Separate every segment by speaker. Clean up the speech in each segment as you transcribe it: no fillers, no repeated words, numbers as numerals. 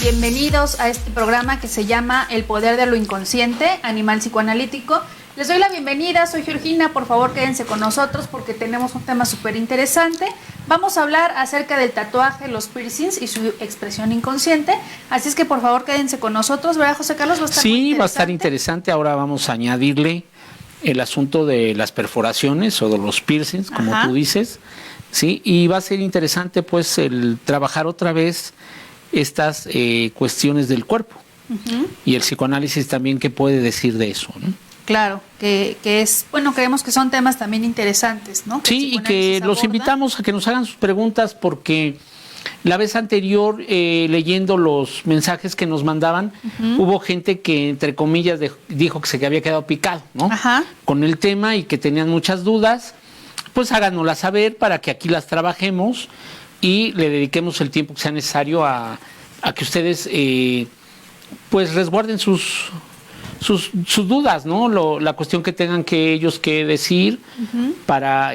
Speaker 1: bienvenidos a este programa que se llama El Poder de lo Inconsciente, Animal Psicoanalítico. Les doy la bienvenida, soy Georgina, por favor quédense con nosotros porque tenemos un tema súper interesante. Vamos a hablar acerca del tatuaje, los piercings y su expresión inconsciente, así es que por favor quédense con nosotros, ¿verdad, José Carlos? Va a estar muy interesante.
Speaker 2: Va a estar interesante. Ahora vamos a añadirle el asunto de las perforaciones o de los piercings, como tú dices, ¿sí? Y va a ser interesante pues el trabajar otra vez estas cuestiones del cuerpo y el psicoanálisis también, ¿qué puede decir de eso, no?
Speaker 1: Claro, que es, bueno, creemos que son temas también interesantes, ¿no?
Speaker 2: Sí, y que los invitamos a que nos hagan sus preguntas porque la vez anterior, leyendo los mensajes que nos mandaban, hubo gente que, entre comillas, dijo que se había quedado picado, ¿no? Con el tema y que tenían muchas dudas. Pues háganoslas saber para que aquí las trabajemos y le dediquemos el tiempo que sea necesario a que ustedes pues resguarden sus dudas, ¿no? La cuestión que tengan que ellos que decir para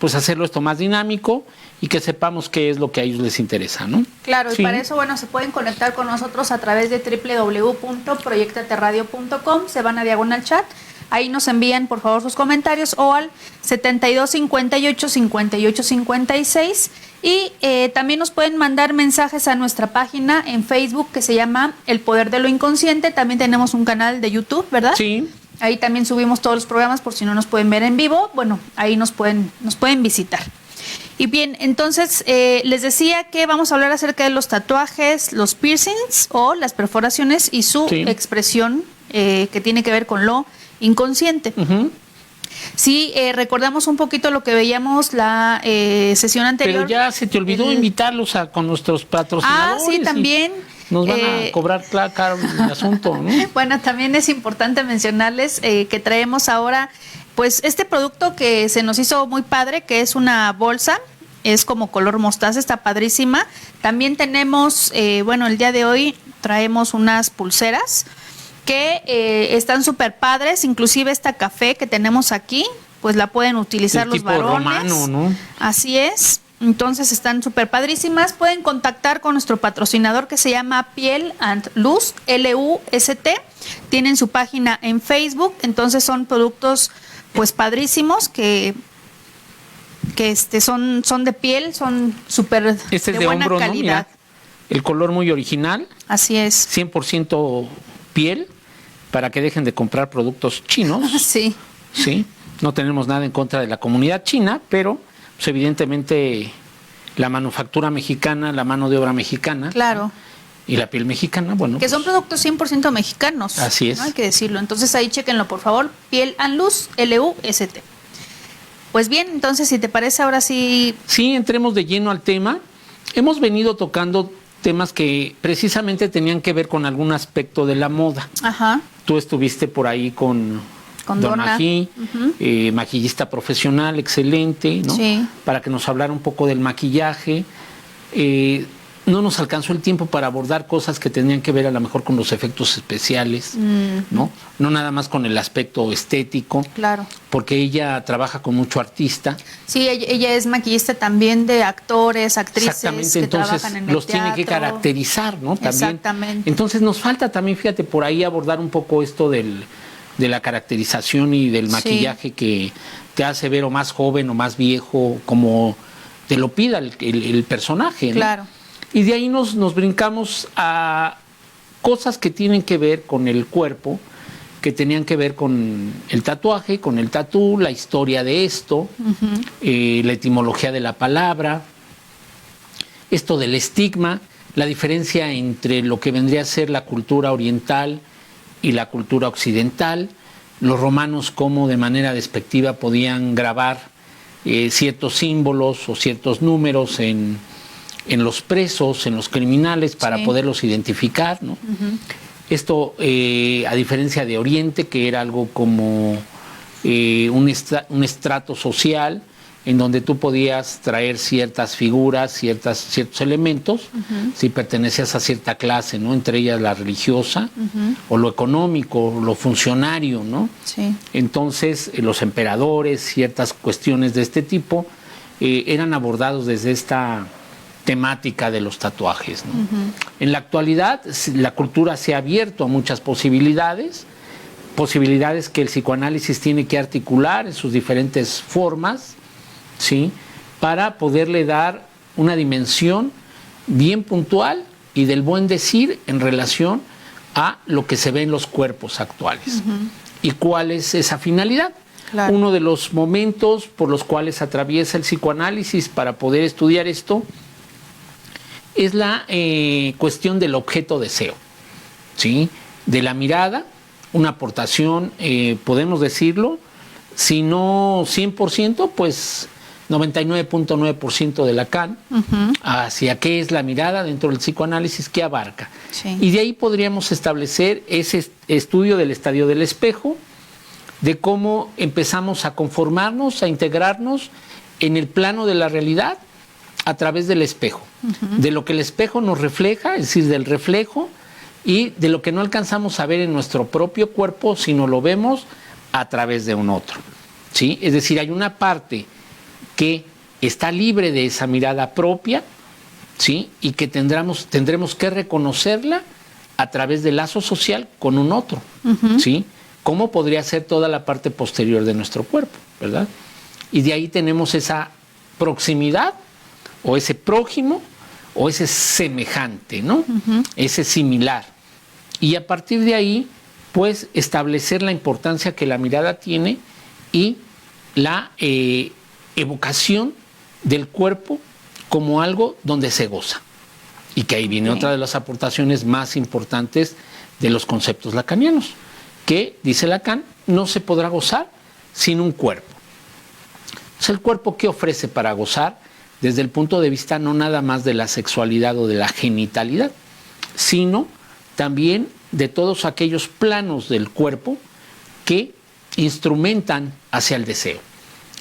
Speaker 2: pues hacerlo esto más dinámico y que sepamos qué es lo que a ellos les interesa, ¿no?
Speaker 1: Claro, y para eso, bueno, se pueden conectar con nosotros a través de www.proyectaterradio.com, se van a diagonal chat, ahí nos envían por favor sus comentarios o al 7258-5856 y también nos pueden mandar mensajes a nuestra página en Facebook que se llama El Poder de lo Inconsciente. También tenemos un canal de YouTube, ¿verdad?
Speaker 2: Sí.
Speaker 1: Ahí también subimos todos los programas por si no nos pueden ver en vivo. Bueno, ahí nos pueden visitar. Y bien, entonces les decía que vamos a hablar acerca de los tatuajes, los piercings o las perforaciones y su expresión que tiene que ver con lo inconsciente. Sí, recordamos un poquito lo que veíamos la sesión anterior.
Speaker 2: Pero ya se te olvidó invitarlos con nuestros patrocinadores.
Speaker 1: Sí, también.
Speaker 2: Nos van a cobrar caro el asunto, ¿no?
Speaker 1: Bueno, también es importante mencionarles que traemos ahora pues este producto que se nos hizo muy padre, que es una bolsa, es como color mostaza, está padrísima. También tenemos, bueno, el día de hoy traemos unas pulseras que están súper padres, inclusive esta café que tenemos aquí, pues la pueden utilizar los varones.
Speaker 2: Romano, ¿no?
Speaker 1: Así es, entonces están súper padrísimas. Pueden contactar con nuestro patrocinador que se llama Piel and Luz, L-U-S-T. Tienen su página en Facebook, entonces son productos pues padrísimos que son de piel, son súper de buena
Speaker 2: hombro,
Speaker 1: calidad.
Speaker 2: ¿no? Mira, el color muy original.
Speaker 1: Así es.
Speaker 2: 100% piel, para que dejen de comprar productos chinos.
Speaker 1: Sí.
Speaker 2: Sí, no tenemos nada en contra de la comunidad china, pero pues, evidentemente la manufactura mexicana, la mano de obra mexicana.
Speaker 1: Claro.
Speaker 2: Y la piel mexicana, bueno.
Speaker 1: Que son productos 100% mexicanos.
Speaker 2: Así es.
Speaker 1: ¿No? Hay que decirlo. Entonces ahí chéquenlo, por favor. Piel and Luz, L-U-S-T. Pues bien, entonces, si te parece, ahora sí.
Speaker 2: Sí, entremos de lleno al tema. Hemos venido tocando temas que precisamente tenían que ver con algún aspecto de la moda. Tú estuviste por ahí con Donna G, maquillista profesional, excelente, ¿no?
Speaker 1: Sí.
Speaker 2: Para que nos hablara un poco del maquillaje. No nos alcanzó el tiempo para abordar cosas que tenían que ver a lo mejor con los efectos especiales, ¿no? No nada más con el aspecto estético.
Speaker 1: Claro.
Speaker 2: Porque ella trabaja con mucho artista.
Speaker 1: Sí, ella es maquillista también de actores, actrices.
Speaker 2: Exactamente,
Speaker 1: que
Speaker 2: entonces
Speaker 1: trabajan en el
Speaker 2: los
Speaker 1: teatro.
Speaker 2: tiene que caracterizar, ¿no? También.
Speaker 1: Exactamente.
Speaker 2: Entonces nos falta también, fíjate, por ahí abordar un poco esto de la caracterización y del maquillaje que te hace ver o más joven o más viejo, como te lo pida el personaje, ¿no?
Speaker 1: Claro.
Speaker 2: Y de ahí nos brincamos a cosas que tienen que ver con el cuerpo, que tenían que ver con el tatuaje, con el tatú, la historia de esto, la etimología de la palabra, esto del estigma, la diferencia entre lo que vendría a ser la cultura oriental y la cultura occidental, los romanos cómo de manera despectiva podían grabar ciertos símbolos o ciertos números en los presos, en los criminales, para poderlos identificar, ¿no? Esto, a diferencia de Oriente, que era algo como un estrato social, en donde tú podías traer ciertas figuras, ciertos elementos, si pertenecías a cierta clase, ¿no? Entre ellas la religiosa, o lo económico, lo funcionario, ¿no?
Speaker 1: Sí.
Speaker 2: Entonces, los emperadores, ciertas cuestiones de este tipo, eran abordados desde esta temática de los tatuajes, ¿no? En la actualidad, la cultura se ha abierto a muchas posibilidades que el psicoanálisis tiene que articular en sus diferentes formas, ¿sí? Para poderle dar una dimensión bien puntual y del buen decir en relación a lo que se ve en los cuerpos actuales. ¿Y cuál es esa finalidad?
Speaker 1: Claro.
Speaker 2: Uno de los momentos por los cuales atraviesa el psicoanálisis para poder estudiar esto es la cuestión del objeto deseo, ¿sí? De la mirada, una aportación, podemos decirlo, si no 100%, pues 99.9% de Lacan, hacia qué es la mirada dentro del psicoanálisis, qué abarca.
Speaker 1: Sí.
Speaker 2: Y de ahí podríamos establecer ese estudio del estadio del espejo, de cómo empezamos a conformarnos, a integrarnos en el plano de la realidad a través del espejo, de lo que el espejo nos refleja, es decir, del reflejo, y de lo que no alcanzamos a ver en nuestro propio cuerpo, sino lo vemos a través de un otro, ¿sí? Es decir, hay una parte que está libre de esa mirada propia, ¿sí? Y que tendremos que reconocerla a través del lazo social con un otro, ¿sí? ¿Cómo podría ser toda la parte posterior de nuestro cuerpo, verdad? Y de ahí tenemos esa proximidad, o ese prójimo, o ese semejante, ¿no? Ese similar. Y a partir de ahí, pues, establecer la importancia que la mirada tiene y la evocación del cuerpo como algo donde se goza. Y que ahí viene otra de las aportaciones más importantes de los conceptos lacanianos, que, dice Lacan, no se podrá gozar sin un cuerpo. Entonces, ¿el cuerpo qué ofrece para gozar? Desde el punto de vista no nada más de la sexualidad o de la genitalidad, sino también de todos aquellos planos del cuerpo que instrumentan hacia el deseo.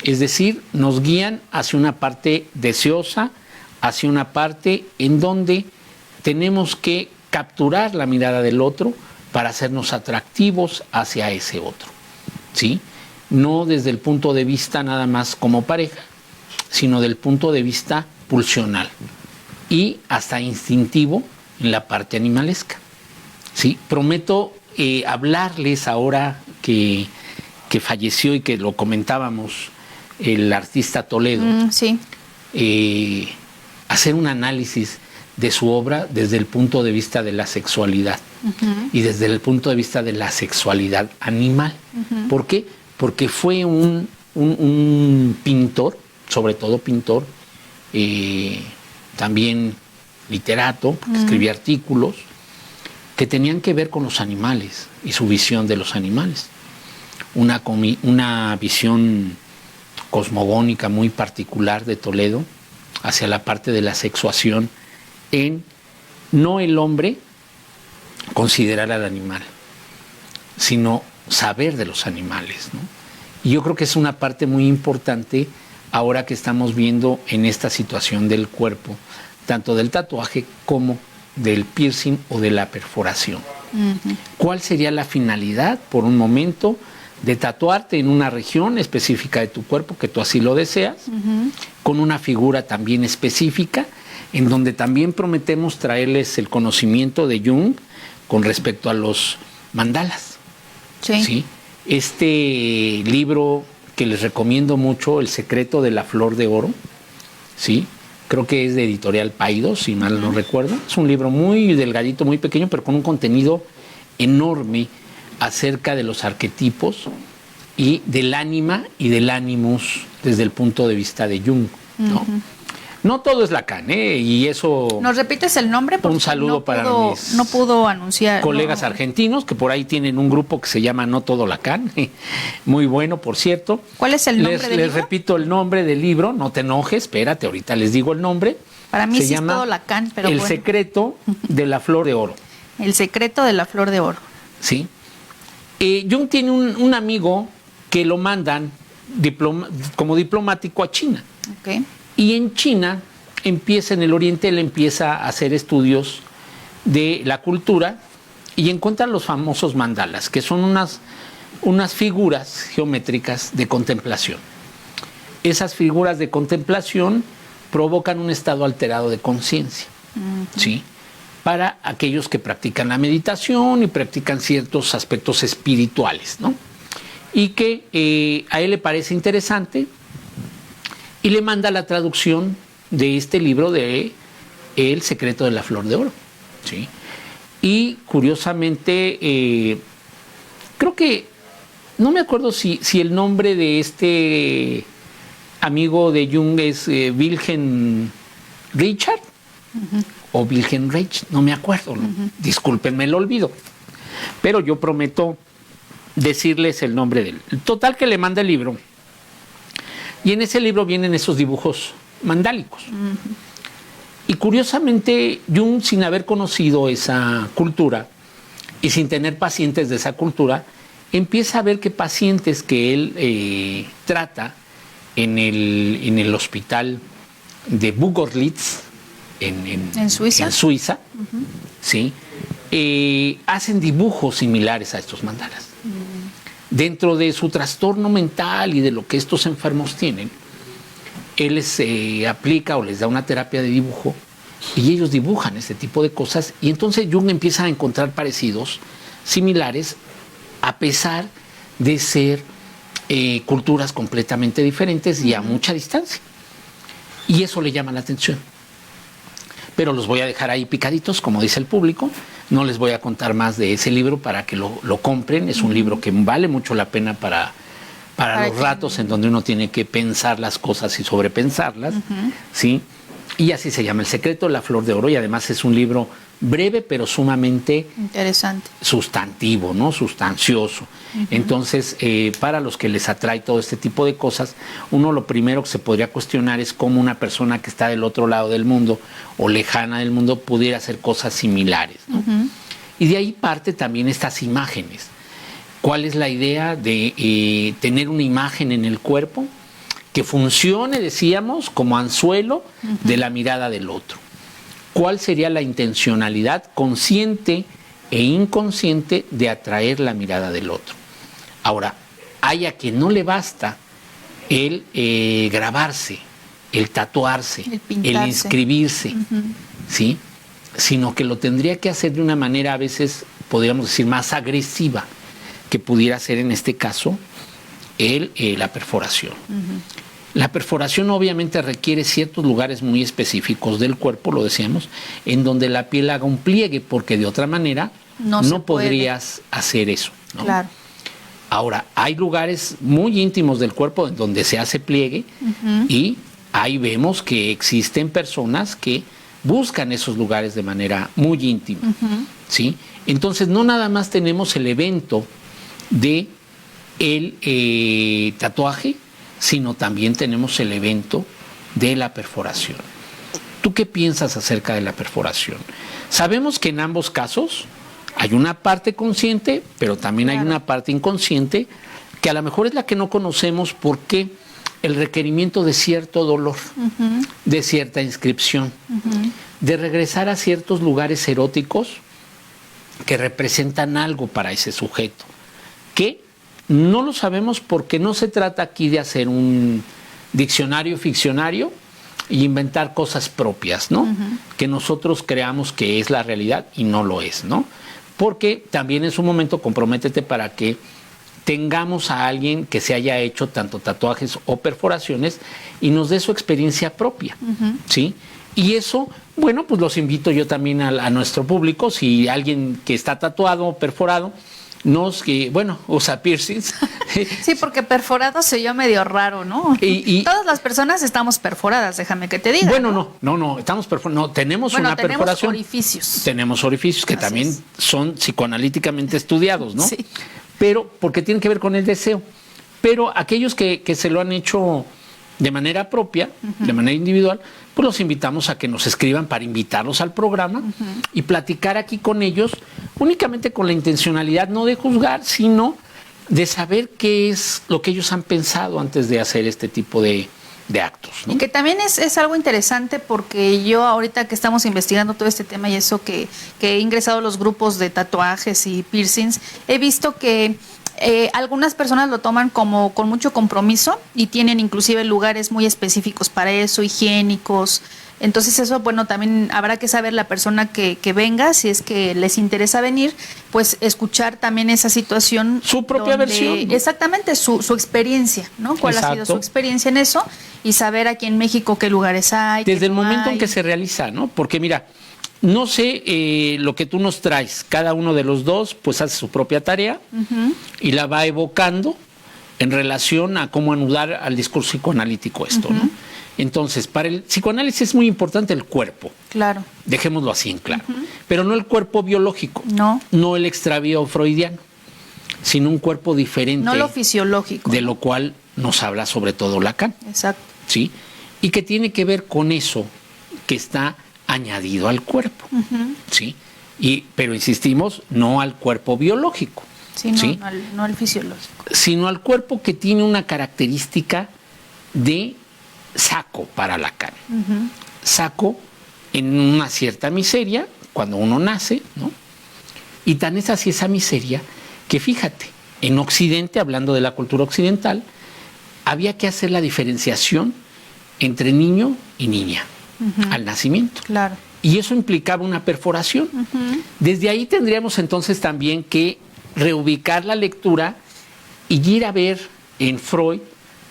Speaker 2: Es decir, nos guían hacia una parte deseosa, hacia una parte en donde tenemos que capturar la mirada del otro para hacernos atractivos hacia ese otro, ¿sí? No desde el punto de vista nada más como pareja, sino del punto de vista pulsional y hasta instintivo en la parte animalesca, ¿sí? Prometo hablarles ahora que falleció y que lo comentábamos, el artista Toledo,
Speaker 1: Sí.
Speaker 2: Hacer un análisis de su obra desde el punto de vista de la sexualidad y desde el punto de vista de la sexualidad animal. ¿Por qué? Porque fue un pintor, sobre todo pintor, también literato, porque escribía artículos que tenían que ver con los animales y su visión de los animales. Una visión cosmogónica muy particular de Toledo hacia la parte de la sexuación en no el hombre considerar al animal, sino saber de los animales, ¿no? Y yo creo que es una parte muy importante ahora que estamos viendo en esta situación del cuerpo, tanto del tatuaje como del piercing o de la perforación. ¿Cuál sería la finalidad, por un momento, de tatuarte en una región específica de tu cuerpo, que tú así lo deseas, con una figura también específica, en donde también prometemos traerles el conocimiento de Jung con respecto a los mandalas?
Speaker 1: Sí.
Speaker 2: ¿Sí? Este libro que les recomiendo mucho, El secreto de la flor de oro, ¿sí? Creo que es de Editorial Paidós, si mal no recuerdo. Es un libro muy delgadito, muy pequeño, pero con un contenido enorme acerca de los arquetipos y del ánima y del ánimus desde el punto de vista de Jung, ¿no? No todo es Lacan, y eso...
Speaker 1: ¿Nos repites el nombre? Porque
Speaker 2: un saludo para mis
Speaker 1: no pudo anunciar.
Speaker 2: colegas argentinos, que por ahí tienen un grupo que se llama No Todo Lacan, muy bueno, por cierto.
Speaker 1: ¿Cuál es el nombre del
Speaker 2: Les
Speaker 1: libro?
Speaker 2: repito el nombre del libro, no te enojes, espérate, ahorita les digo el nombre.
Speaker 1: Para mí
Speaker 2: se
Speaker 1: sí
Speaker 2: llama
Speaker 1: es todo Lacan, pero
Speaker 2: El
Speaker 1: bueno.
Speaker 2: secreto de la flor de oro.
Speaker 1: El secreto de la flor de oro.
Speaker 2: ¿Sí? Jung tiene un amigo que lo mandan como diplomático a China.
Speaker 1: Ok.
Speaker 2: Y en China en el Oriente, él empieza a hacer estudios de la cultura y encuentra los famosos mandalas, que son unas figuras geométricas de contemplación. Esas figuras de contemplación provocan un estado alterado de conciencia, ¿sí? Para aquellos que practican la meditación y practican ciertos aspectos espirituales, ¿no? Y que a él le parece interesante y le manda la traducción de este libro de El secreto de la flor de oro, ¿sí? Y curiosamente, creo que, no me acuerdo si el nombre de este amigo de Jung es Wilhelm Richard o Wilhelm Reich, no me acuerdo, ¿no? Discúlpenme el olvido, pero yo prometo decirles el nombre de él. Total que le manda el libro, y en ese libro vienen esos dibujos mandálicos. Y curiosamente, Jung, sin haber conocido esa cultura y sin tener pacientes de esa cultura, empieza a ver que pacientes que él trata en el hospital de Bugorlitz, en Suiza, ¿sí? Hacen dibujos similares a estos mandalas. Dentro de su trastorno mental y de lo que estos enfermos tienen, él les aplica o les da una terapia de dibujo y ellos dibujan este tipo de cosas, y entonces Jung empieza a encontrar parecidos similares a pesar de ser culturas completamente diferentes y a mucha distancia, y eso le llama la atención. Pero los voy a dejar ahí picaditos, como dice el público. No les voy a contar más de ese libro para que lo compren. Es un libro que vale mucho la pena para los ratos en donde uno tiene que pensar las cosas y sobrepensarlas, ¿sí? Y así se llama, El secreto de la flor de oro, y además es un libro breve pero sumamente
Speaker 1: interesante,
Speaker 2: sustantivo, ¿no? Sustancioso. Entonces, para los que les atrae todo este tipo de cosas, uno lo primero que se podría cuestionar es cómo una persona que está del otro lado del mundo o lejana del mundo pudiera hacer cosas similares, ¿no? Y de ahí parte también estas imágenes. ¿Cuál es la idea de tener una imagen en el cuerpo que funcione, decíamos, como anzuelo de la mirada del otro? ¿Cuál sería la intencionalidad consciente e inconsciente de atraer la mirada del otro? Ahora, hay a quien no le basta el grabarse, el tatuarse, el inscribirse, ¿sí? Sino que lo tendría que hacer de una manera, a veces, podríamos decir, más agresiva, que pudiera ser en este caso la perforación. La perforación obviamente requiere ciertos lugares muy específicos del cuerpo, lo decíamos, en donde la piel haga un pliegue, porque de otra manera no podrías hacer eso, ¿no?
Speaker 1: Claro.
Speaker 2: Ahora, hay lugares muy íntimos del cuerpo en donde se hace pliegue, y ahí vemos que existen personas que buscan esos lugares de manera muy íntima, ¿sí? Entonces, no nada más tenemos el evento de el tatuaje, sino también tenemos el evento de la perforación. ¿Tú qué piensas acerca de la perforación? Sabemos que en ambos casos hay una parte consciente, pero también hay una parte inconsciente, que a lo mejor es la que no conocemos, porque el requerimiento de cierto dolor, de cierta inscripción, de regresar a ciertos lugares eróticos que representan algo para ese sujeto, que no lo sabemos, porque no se trata aquí de hacer un diccionario ficcionario y inventar cosas propias, ¿no? Que nosotros creamos que es la realidad y no lo es, ¿no? Porque también en su momento comprométete para que tengamos a alguien que se haya hecho tanto tatuajes o perforaciones y nos dé su experiencia propia, ¿sí? Y eso, bueno, pues los invito yo también a nuestro público, si alguien que está tatuado o perforado, usa piercings.
Speaker 1: Sí, porque perforado se oyó medio raro, ¿no? Y todas las personas estamos perforadas, déjame que te diga.
Speaker 2: Bueno, no, estamos perforados. No, tenemos una perforación. Tenemos orificios que también son psicoanalíticamente estudiados, ¿no? Sí. Pero, porque tienen que ver con el deseo. Pero aquellos que se lo han hecho de manera propia, de manera individual, pues los invitamos a que nos escriban para invitarlos al programa y platicar aquí con ellos, únicamente con la intencionalidad no de juzgar, sino de saber qué es lo que ellos han pensado antes de hacer este tipo de actos, ¿no?
Speaker 1: Y que también es algo interesante, porque yo ahorita que estamos investigando todo este tema y eso, que he ingresado a los grupos de tatuajes y piercings, he visto que Algunas personas lo toman como con mucho compromiso y tienen inclusive lugares muy específicos para eso, higiénicos. Entonces eso, bueno, también habrá que saber la persona que venga, si es que les interesa venir, pues escuchar también esa situación.
Speaker 2: Su propia versión, ¿no?
Speaker 1: Exactamente, su experiencia, ¿no? ¿Cuál ha sido su experiencia en eso? Y saber aquí en México qué lugares hay.
Speaker 2: Desde el momento en que se realiza, ¿no? Porque mira, no sé lo que tú nos traes, cada uno de los dos pues hace su propia tarea y la va evocando en relación a cómo anudar al discurso psicoanalítico esto, ¿no? Entonces, para el psicoanálisis es muy importante el cuerpo.
Speaker 1: Claro.
Speaker 2: Dejémoslo así en claro. Pero no el cuerpo biológico.
Speaker 1: No.
Speaker 2: No el extravío freudiano, sino un cuerpo diferente.
Speaker 1: No lo fisiológico.
Speaker 2: De lo cual nos habla sobre todo Lacan.
Speaker 1: Exacto.
Speaker 2: ¿Sí? Y que tiene que ver con eso que está añadido al cuerpo. ¿Sí? Pero insistimos, no al cuerpo biológico.
Speaker 1: Sí,
Speaker 2: ¿sí?
Speaker 1: No al fisiológico.
Speaker 2: Sino al cuerpo que tiene una característica de saco para Lacan. Saco en una cierta miseria, cuando uno nace, ¿no? Y tan es así esa miseria que fíjate, en Occidente, hablando de la cultura occidental, había que hacer la diferenciación entre niño y niña al nacimiento.
Speaker 1: Claro.
Speaker 2: Y eso implicaba una perforación. Desde ahí tendríamos entonces también que reubicar la lectura y ir a ver en Freud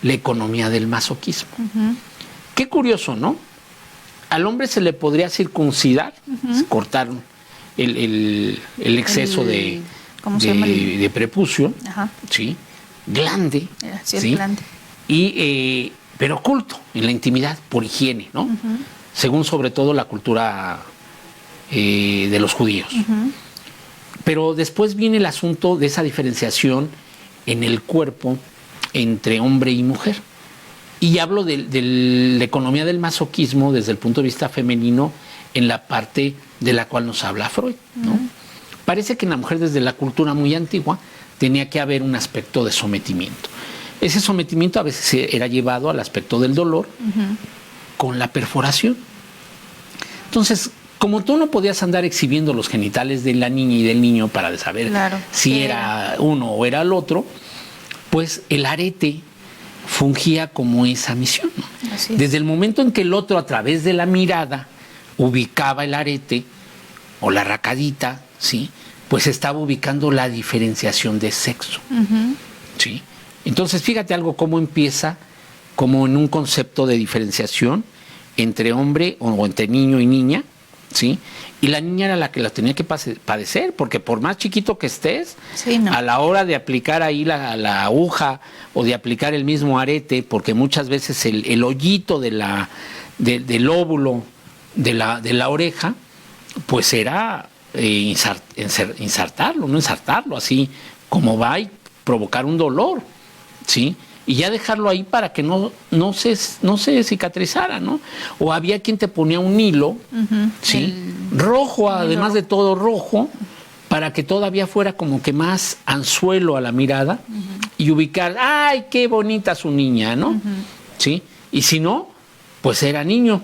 Speaker 2: la economía del masoquismo. Qué curioso, ¿no? Al hombre se le podría circuncidar, cortar el exceso de prepucio, ¿sí? Glande,
Speaker 1: ¿sí? Glande.
Speaker 2: Pero oculto en la intimidad por higiene, ¿no? Según sobre todo la cultura de los judíos. Pero después viene el asunto de esa diferenciación en el cuerpo entre hombre y mujer. Y hablo de la economía del masoquismo desde el punto de vista femenino en la parte de la cual nos habla Freud, ¿no? Parece que en la mujer desde la cultura muy antigua tenía que haber un aspecto de sometimiento. Ese sometimiento a veces era llevado al aspecto del dolor con la perforación. Entonces, como tú no podías andar exhibiendo los genitales de la niña y del niño para saber si era uno o era el otro, pues el arete fungía como esa misión, ¿no? Desde el momento en que el otro, a través de la mirada, ubicaba el arete o la racadita, ¿sí? Pues estaba ubicando la diferenciación de sexo, ¿sí? Entonces, fíjate algo cómo empieza como en un concepto de diferenciación entre hombre o entre niño y niña, ¿sí? Y la niña era la que la tenía que padecer, porque por más chiquito que estés, a la hora de aplicar ahí la aguja o de aplicar el mismo arete, porque muchas veces el hoyito del óvulo de la oreja, pues era insertarlo, no ensartarlo, así como va y provocar un dolor, ¿sí? Y ya dejarlo ahí para que no se cicatrizara, ¿no? O había quien te ponía un hilo, ¿sí? Rojo, además de todo rojo, para que todavía fuera como que más anzuelo a la mirada y ubicar, ¡ay, qué bonita su niña!, ¿no? ¿Sí? Y si no, pues era niño,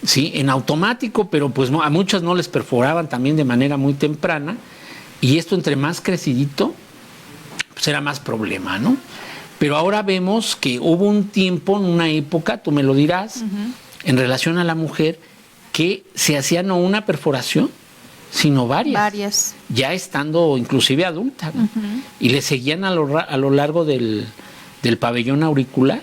Speaker 2: ¿sí? En automático, pero pues a muchos no les perforaban también de manera muy temprana, y esto entre más crecidito, pues era más problema, ¿no? Pero ahora vemos que hubo un tiempo, en una época, tú me lo dirás, en relación a la mujer, que se hacía no una perforación, sino varias. Ya estando inclusive adulta, ¿no? Y le seguían a lo largo del pabellón auricular,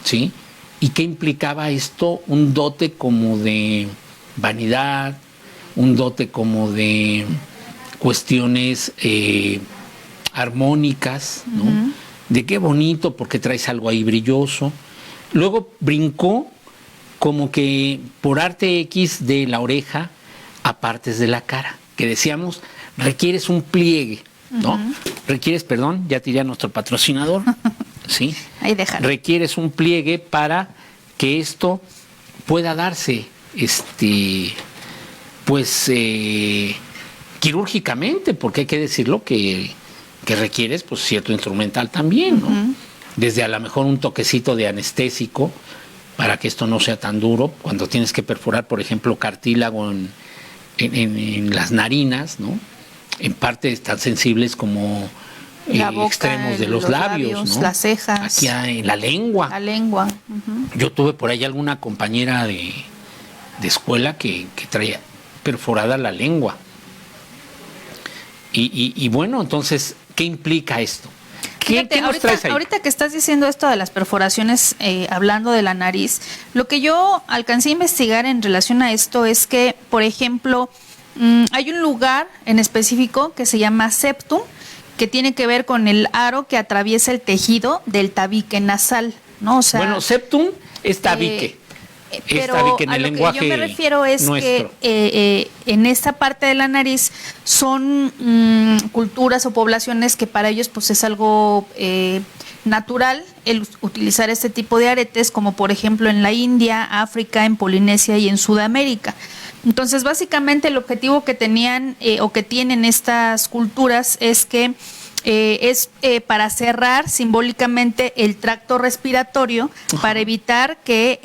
Speaker 2: ¿sí? ¿Y qué implicaba esto? Un dote como de vanidad, un dote como de cuestiones armónicas, ¿no? De qué bonito porque traes algo ahí brilloso. Luego brincó como que por arte X de la oreja a partes de la cara, que decíamos, requieres un pliegue, ¿no? Requieres, perdón, ya tiré a nuestro patrocinador, ¿sí?
Speaker 1: Ahí déjalo.
Speaker 2: Requieres un pliegue para que esto pueda darse, quirúrgicamente, porque hay que decirlo que requieres pues cierto instrumental también, ¿no? Desde a lo mejor un toquecito de anestésico para que esto no sea tan duro, cuando tienes que perforar, por ejemplo, cartílago en las narinas, ¿no? En partes tan sensibles como
Speaker 1: La boca,
Speaker 2: extremos de los labios, ¿no?
Speaker 1: Las cejas.
Speaker 2: Aquí en la lengua.
Speaker 1: La lengua. Uh-huh.
Speaker 2: Yo tuve por ahí alguna compañera de escuela que traía perforada la lengua. Y bueno, entonces, ¿qué implica esto? ¿Qué nos traes ahí?
Speaker 1: Ahorita que estás diciendo esto de las perforaciones, hablando de la nariz, lo que yo alcancé a investigar en relación a esto es que, por ejemplo, hay un lugar en específico que se llama septum, que tiene que ver con el aro que atraviesa el tejido del tabique nasal, ¿no? O sea,
Speaker 2: bueno, septum es tabique.
Speaker 1: Pero
Speaker 2: tabique en el
Speaker 1: a lo
Speaker 2: lenguaje
Speaker 1: que yo me refiero es
Speaker 2: nuestro.
Speaker 1: que en esta parte de la nariz son culturas o poblaciones que para ellos pues es algo natural el utilizar este tipo de aretes, como por ejemplo en la India, África, en Polinesia y en Sudamérica. Entonces, básicamente el objetivo que tenían o que tienen estas culturas es que es para cerrar simbólicamente el tracto respiratorio, para evitar que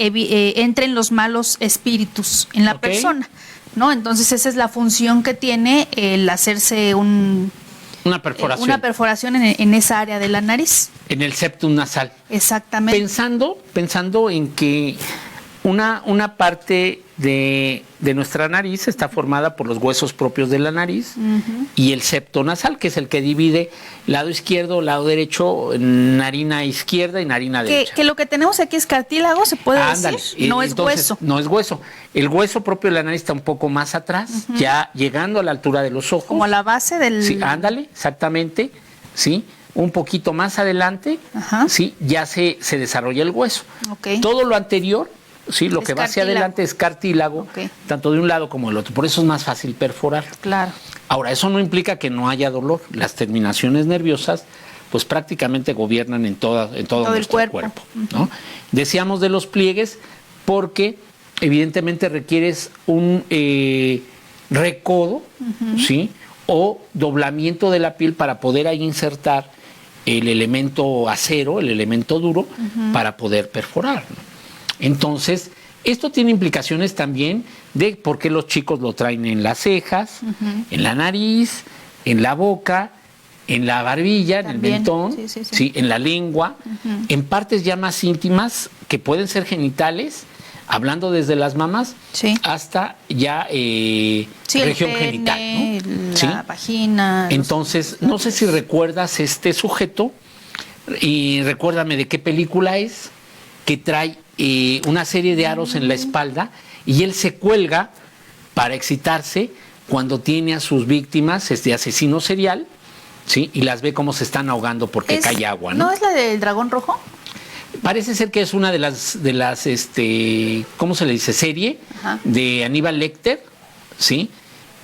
Speaker 1: entren los malos espíritus en la persona, ¿no? Entonces esa es la función que tiene el hacerse una perforación en esa área de la nariz.
Speaker 2: En el septum nasal.
Speaker 1: Exactamente.
Speaker 2: Pensando en que una parte de nuestra nariz está formada por los huesos propios de la nariz, uh-huh, y el septo nasal, que es el que divide lado izquierdo, lado derecho, narina izquierda y narina derecha.
Speaker 1: Que lo que tenemos aquí es cartílago, se puede decir, no es hueso.
Speaker 2: No es hueso. El hueso propio de la nariz está un poco más atrás, uh-huh, ya llegando a la altura de los ojos.
Speaker 1: Como a la base del...
Speaker 2: Sí, ándale, exactamente, sí. Un poquito más adelante, uh-huh, sí, ya se desarrolla el hueso.
Speaker 1: Okay.
Speaker 2: Todo lo anterior, sí, lo que va hacia adelante es cartílago, okay, tanto de un lado como del otro. Por eso es más fácil perforar.
Speaker 1: Claro.
Speaker 2: Ahora, eso no implica que no haya dolor. Las terminaciones nerviosas, pues prácticamente gobiernan en todo nuestro cuerpo, ¿no? Uh-huh. Decíamos de los pliegues porque evidentemente requieres un recodo, uh-huh, ¿sí? O doblamiento de la piel para poder ahí insertar el elemento acero, el elemento duro, uh-huh, para poder perforar, ¿no? Entonces, esto tiene implicaciones también de por qué los chicos lo traen en las cejas, uh-huh, en la nariz, en la boca, en la barbilla, también, en el mentón, sí, en la lengua, uh-huh, en partes ya más íntimas que pueden ser genitales, hablando desde las mamas, sí, hasta ya región genital, ¿no?
Speaker 1: La vagina.
Speaker 2: Entonces, no sé si recuerdas este sujeto, y recuérdame de qué película es, que trae una serie de aros en la espalda y él se cuelga para excitarse cuando tiene a sus víctimas, asesino serial, ¿sí? Y las ve cómo se están ahogando porque cae agua, ¿no?
Speaker 1: ¿No es la del dragón rojo?
Speaker 2: Parece ser que es una de las ¿cómo se le dice? Serie, ajá, de Aníbal Lecter, ¿sí?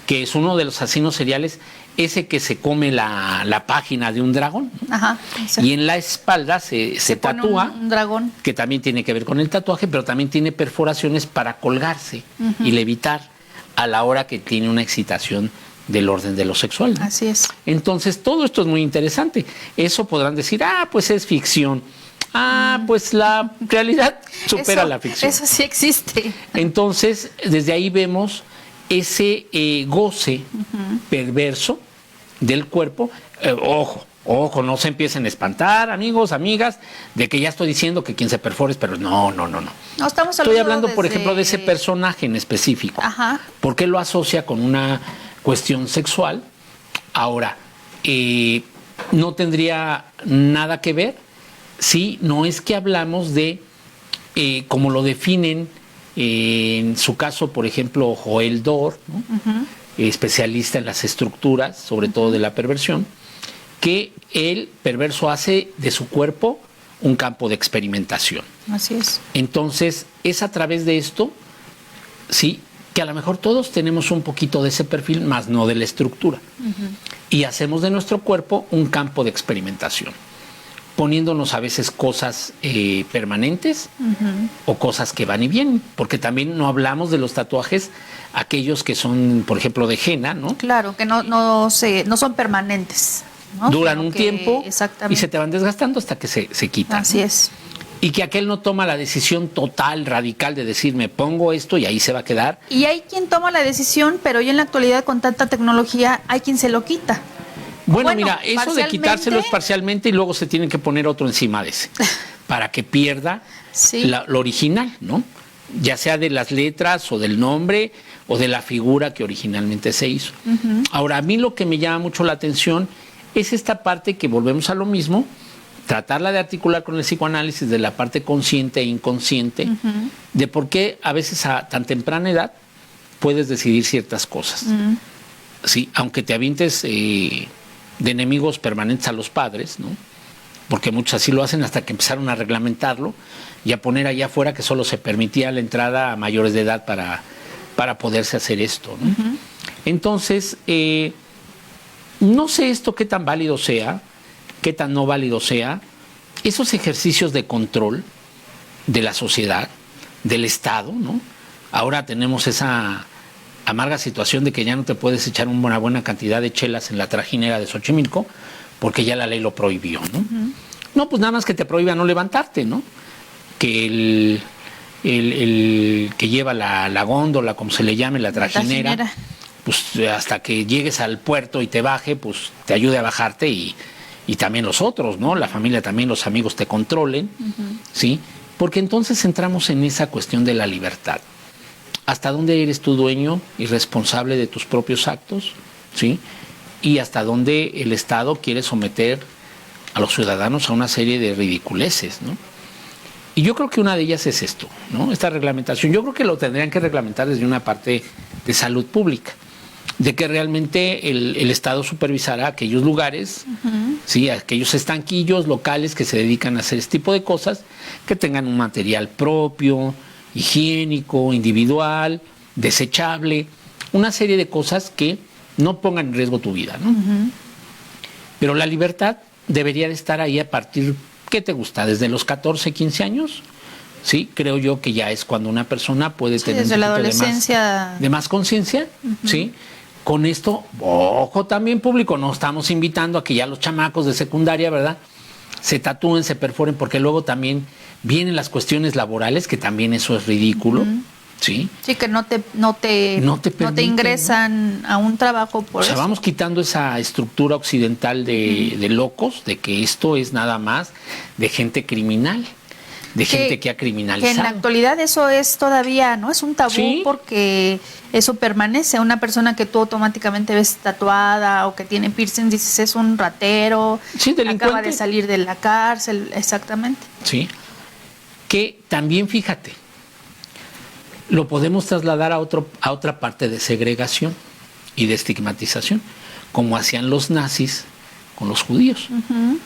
Speaker 2: Que es uno de los asesinos seriales, ese que se come la página de un dragón. Ajá. Sí. Y en la espalda se tatúa
Speaker 1: un dragón,
Speaker 2: que también tiene que ver con el tatuaje, pero también tiene perforaciones para colgarse, uh-huh, y levitar a la hora que tiene una excitación del orden de lo sexual, ¿no?
Speaker 1: Así es.
Speaker 2: Entonces, todo esto es muy interesante. Eso podrán decir, pues es ficción. Pues la realidad supera la ficción.
Speaker 1: Eso sí existe.
Speaker 2: Entonces, desde ahí vemos ese goce, uh-huh, perverso del cuerpo. Ojo, no se empiecen a espantar, amigos, amigas, de que ya estoy diciendo que quien se perfore, pero no.
Speaker 1: No estamos
Speaker 2: estoy hablando, por ejemplo, de ese personaje en específico.
Speaker 1: Ajá.
Speaker 2: ¿Por qué lo asocia con una cuestión sexual? Ahora, no tendría nada que ver si no es que hablamos de, como lo definen en su caso, por ejemplo, Joel Dor, ¿no? Uh-huh, especialista en las estructuras, sobre, uh-huh, todo de la perversión, que el perverso hace de su cuerpo un campo de experimentación.
Speaker 1: Así es.
Speaker 2: Entonces, es a través de esto, sí, que a lo mejor todos tenemos un poquito de ese perfil, más no de la estructura. Uh-huh. Y hacemos de nuestro cuerpo un campo de experimentación, poniéndonos a veces cosas permanentes, uh-huh, o cosas que van y vienen, porque también no hablamos de los tatuajes, aquellos que son, por ejemplo, de henna, ¿no?
Speaker 1: Claro, que no son permanentes, ¿no?
Speaker 2: Duran un tiempo y se te van desgastando hasta que se quitan.
Speaker 1: Así, ¿no? Es.
Speaker 2: Y que aquel no toma la decisión total, radical de decir, me pongo esto y ahí se va a quedar.
Speaker 1: Y hay quien toma la decisión, pero hoy en la actualidad con tanta tecnología hay quien se lo quita.
Speaker 2: Bueno, mira, eso de quitárselo es parcialmente y luego se tiene que poner otro encima de ese, para que pierda lo original, ¿no? Ya sea de las letras o del nombre o de la figura que originalmente se hizo. Ahora, a mí lo que me llama mucho la atención es esta parte que volvemos a lo mismo, tratarla de articular con el psicoanálisis de la parte consciente e inconsciente, de por qué a veces a tan temprana edad puedes decidir ciertas cosas. Sí, aunque te avientes de enemigos permanentes a los padres, ¿no? Porque muchos así lo hacen hasta que empezaron a reglamentarlo y a poner allá afuera que solo se permitía la entrada a mayores de edad para poderse hacer esto, ¿no? Entonces, no sé esto qué tan válido sea, qué tan no válido sea, esos ejercicios de control de la sociedad, del Estado, ¿no? Ahora tenemos esa amarga situación de que ya no te puedes echar una buena cantidad de chelas en la trajinera de Xochimilco porque ya la ley lo prohibió, ¿no? No, pues nada más que te prohíba no levantarte, ¿no? Que el que lleva la góndola, como se le llame, la trajinera, pues hasta que llegues al puerto y te baje, pues te ayude a bajarte y también los otros, ¿no? La familia también, los amigos te controlen, ¿sí? Porque entonces entramos en esa cuestión de la libertad. ¿Hasta dónde eres tú dueño y responsable de tus propios actos? ¿Sí? Y hasta dónde el Estado quiere someter a los ciudadanos a una serie de ridiculeces, ¿no? Y yo creo que una de ellas es esto, ¿no? Esta reglamentación. Yo creo que lo tendrían que reglamentar desde una parte de salud pública, de que realmente el Estado supervisara aquellos lugares, ¿sí? Aquellos estanquillos locales que se dedican a hacer este tipo de cosas, que tengan un material propio, higiénico, individual, desechable, una serie de cosas que no pongan en riesgo tu vida, ¿no? Pero la libertad debería de estar ahí a partir, ¿qué te gusta? Desde los 14, 15 años, ¿sí? Creo yo que ya es cuando una persona puede tener
Speaker 1: desde la adolescencia
Speaker 2: de más conciencia, ¿sí? Con esto, ojo también público, no estamos invitando a que ya los chamacos de secundaria, ¿verdad?, se tatúen, se perforen, porque luego también vienen las cuestiones laborales, que también eso es ridículo, ¿sí?
Speaker 1: Sí, que no te ingresan, ¿no?, a un trabajo por eso.
Speaker 2: O sea, vamos quitando esa estructura occidental de locos, de que esto es nada más de gente criminal, de gente que ha criminalizado.
Speaker 1: Que en la actualidad eso es todavía, ¿no? Es un tabú, ¿sí?, porque eso permanece. Una persona que tú automáticamente ves tatuada o que tiene piercing, dices, es un ratero,
Speaker 2: sí, delincuente,
Speaker 1: acaba de salir de la cárcel, exactamente.
Speaker 2: Sí, que también, fíjate, lo podemos trasladar a otra parte de segregación y de estigmatización, como hacían los nazis con los judíos,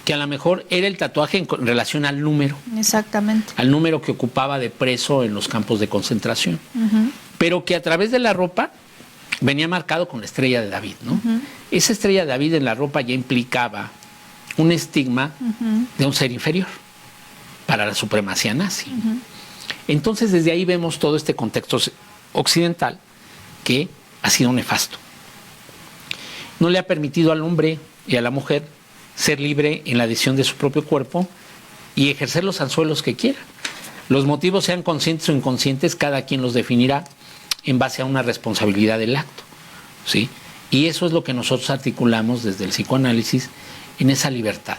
Speaker 2: que a lo mejor era el tatuaje en relación al número.
Speaker 1: Exactamente.
Speaker 2: Al número que ocupaba de preso en los campos de concentración. Pero que a través de la ropa venía marcado con la estrella de David, ¿no? Esa estrella de David en la ropa ya implicaba un estigma de un ser inferior para la supremacía nazi. Entonces, desde ahí vemos todo este contexto occidental que ha sido nefasto. No le ha permitido al hombre y a la mujer ser libre en la decisión de su propio cuerpo y ejercer los anzuelos que quiera. Los motivos, sean conscientes o inconscientes, cada quien los definirá en base a una responsabilidad del acto, ¿sí? Y eso es lo que nosotros articulamos desde el psicoanálisis en esa libertad.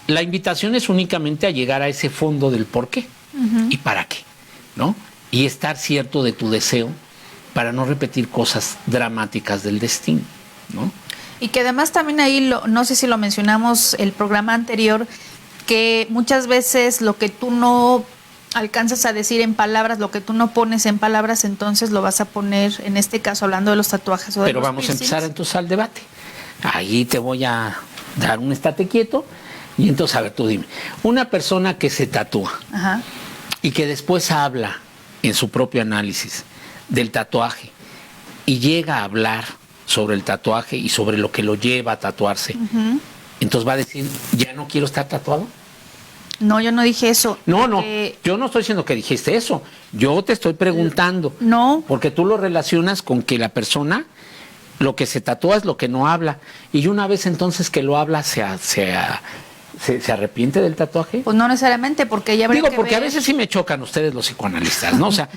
Speaker 2: La invitación es únicamente a llegar a ese fondo del por qué y para qué, ¿no? Y estar cierto de tu deseo para no repetir cosas dramáticas del destino, ¿no?
Speaker 1: Y que además también ahí, no sé si lo mencionamos el programa anterior, que muchas veces lo que tú no alcanzas a decir en palabras, lo que tú no pones en palabras, entonces lo vas a poner, en este caso hablando de los tatuajes o de
Speaker 2: Pero
Speaker 1: los
Speaker 2: vamos
Speaker 1: piercings.
Speaker 2: A empezar entonces al debate. Ahí te voy a dar un estate quieto y entonces, a ver, tú dime, una persona que se tatúa y que después habla en su propio análisis del tatuaje y llega a hablar sobre el tatuaje y sobre lo que lo lleva a tatuarse, entonces va a decir, ¿ya no quiero estar tatuado?
Speaker 1: No, yo no dije eso.
Speaker 2: No, yo no estoy diciendo que dijiste eso. Yo te estoy preguntando.
Speaker 1: No.
Speaker 2: Porque tú lo relacionas con que la persona, lo que se tatúa es lo que no habla. Y una vez entonces que lo habla, se ¿Se arrepiente del tatuaje?
Speaker 1: Pues no necesariamente, porque ya habría
Speaker 2: Digo,
Speaker 1: que
Speaker 2: porque
Speaker 1: ver.
Speaker 2: a veces sí me chocan ustedes los psicoanalistas, ¿no? O sea,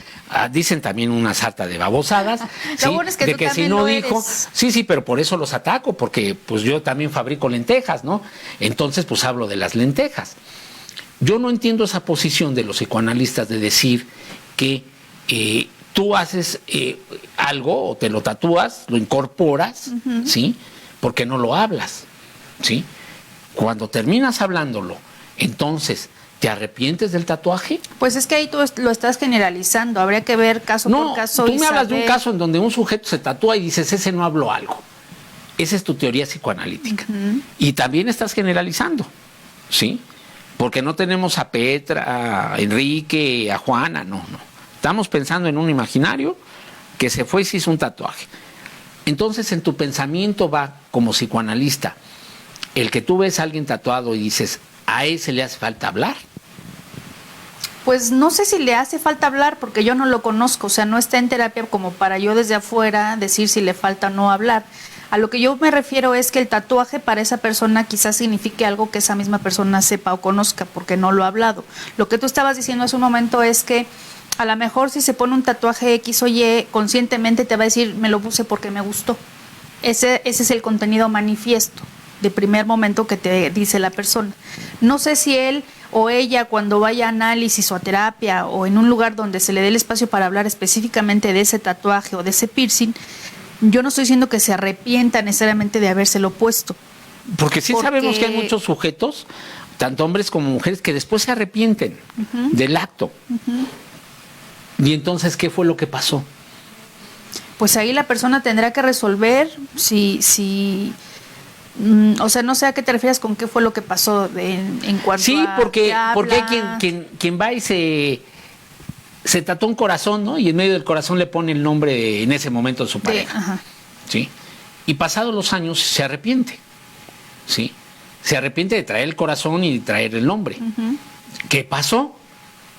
Speaker 2: dicen también una sarta de babosadas.
Speaker 1: Lo bueno es que
Speaker 2: de
Speaker 1: tú
Speaker 2: que si
Speaker 1: también
Speaker 2: no
Speaker 1: lo
Speaker 2: dijo.
Speaker 1: eres.
Speaker 2: Sí, pero por eso los ataco, porque pues yo también fabrico lentejas, ¿no? Entonces, pues hablo de las lentejas. Yo no entiendo esa posición de los psicoanalistas de decir que tú haces algo o te lo tatúas, lo incorporas, ¿sí? Porque no lo hablas, ¿sí? Cuando terminas hablándolo, entonces, ¿te arrepientes del tatuaje?
Speaker 1: Pues es que ahí tú lo estás generalizando. Habría que ver caso
Speaker 2: No,
Speaker 1: por caso.
Speaker 2: tú
Speaker 1: y
Speaker 2: me hablas de un
Speaker 1: saber.
Speaker 2: caso en donde un sujeto se tatúa y dices, ese no habló algo. Esa es tu teoría psicoanalítica. Y también estás generalizando, ¿sí? Porque no tenemos a Petra, a Enrique, a Juana, no. Estamos pensando en un imaginario que se fue y se hizo un tatuaje. Entonces, en tu pensamiento va, como psicoanalista, el que tú ves a alguien tatuado y dices, a ese le hace falta hablar.
Speaker 1: Pues no sé si le hace falta hablar, porque yo no lo conozco, o sea, no está en terapia como para yo desde afuera decir si le falta o no hablar. A lo que yo me refiero es que el tatuaje para esa persona quizás signifique algo que esa misma persona sepa o conozca, porque no lo ha hablado. Lo que tú estabas diciendo hace un momento es que a lo mejor si se pone un tatuaje X o Y, conscientemente te va a decir, me lo puse porque me gustó. Ese es el contenido manifiesto de primer momento que te dice la persona. No sé si él o ella, cuando vaya a análisis o a terapia o en un lugar donde se le dé el espacio para hablar específicamente de ese tatuaje o de ese piercing, yo no estoy diciendo que se arrepienta necesariamente de habérselo puesto.
Speaker 2: Porque sí sabemos que hay muchos sujetos, tanto hombres como mujeres, que después se arrepienten del acto. Y entonces, ¿qué fue lo que pasó?
Speaker 1: Pues ahí la persona tendrá que resolver o sea, no sé a qué te refieres con qué fue lo que pasó en cuanto
Speaker 2: sí,
Speaker 1: a
Speaker 2: porque
Speaker 1: habla.
Speaker 2: hay quien va y se tatúa un corazón, ¿no? Y en medio del corazón le pone el nombre en ese momento de su pareja.
Speaker 1: Ajá.
Speaker 2: ¿Sí? Y pasados los años se arrepiente. ¿Sí? Se arrepiente de traer el corazón y de traer el nombre. ¿Qué pasó?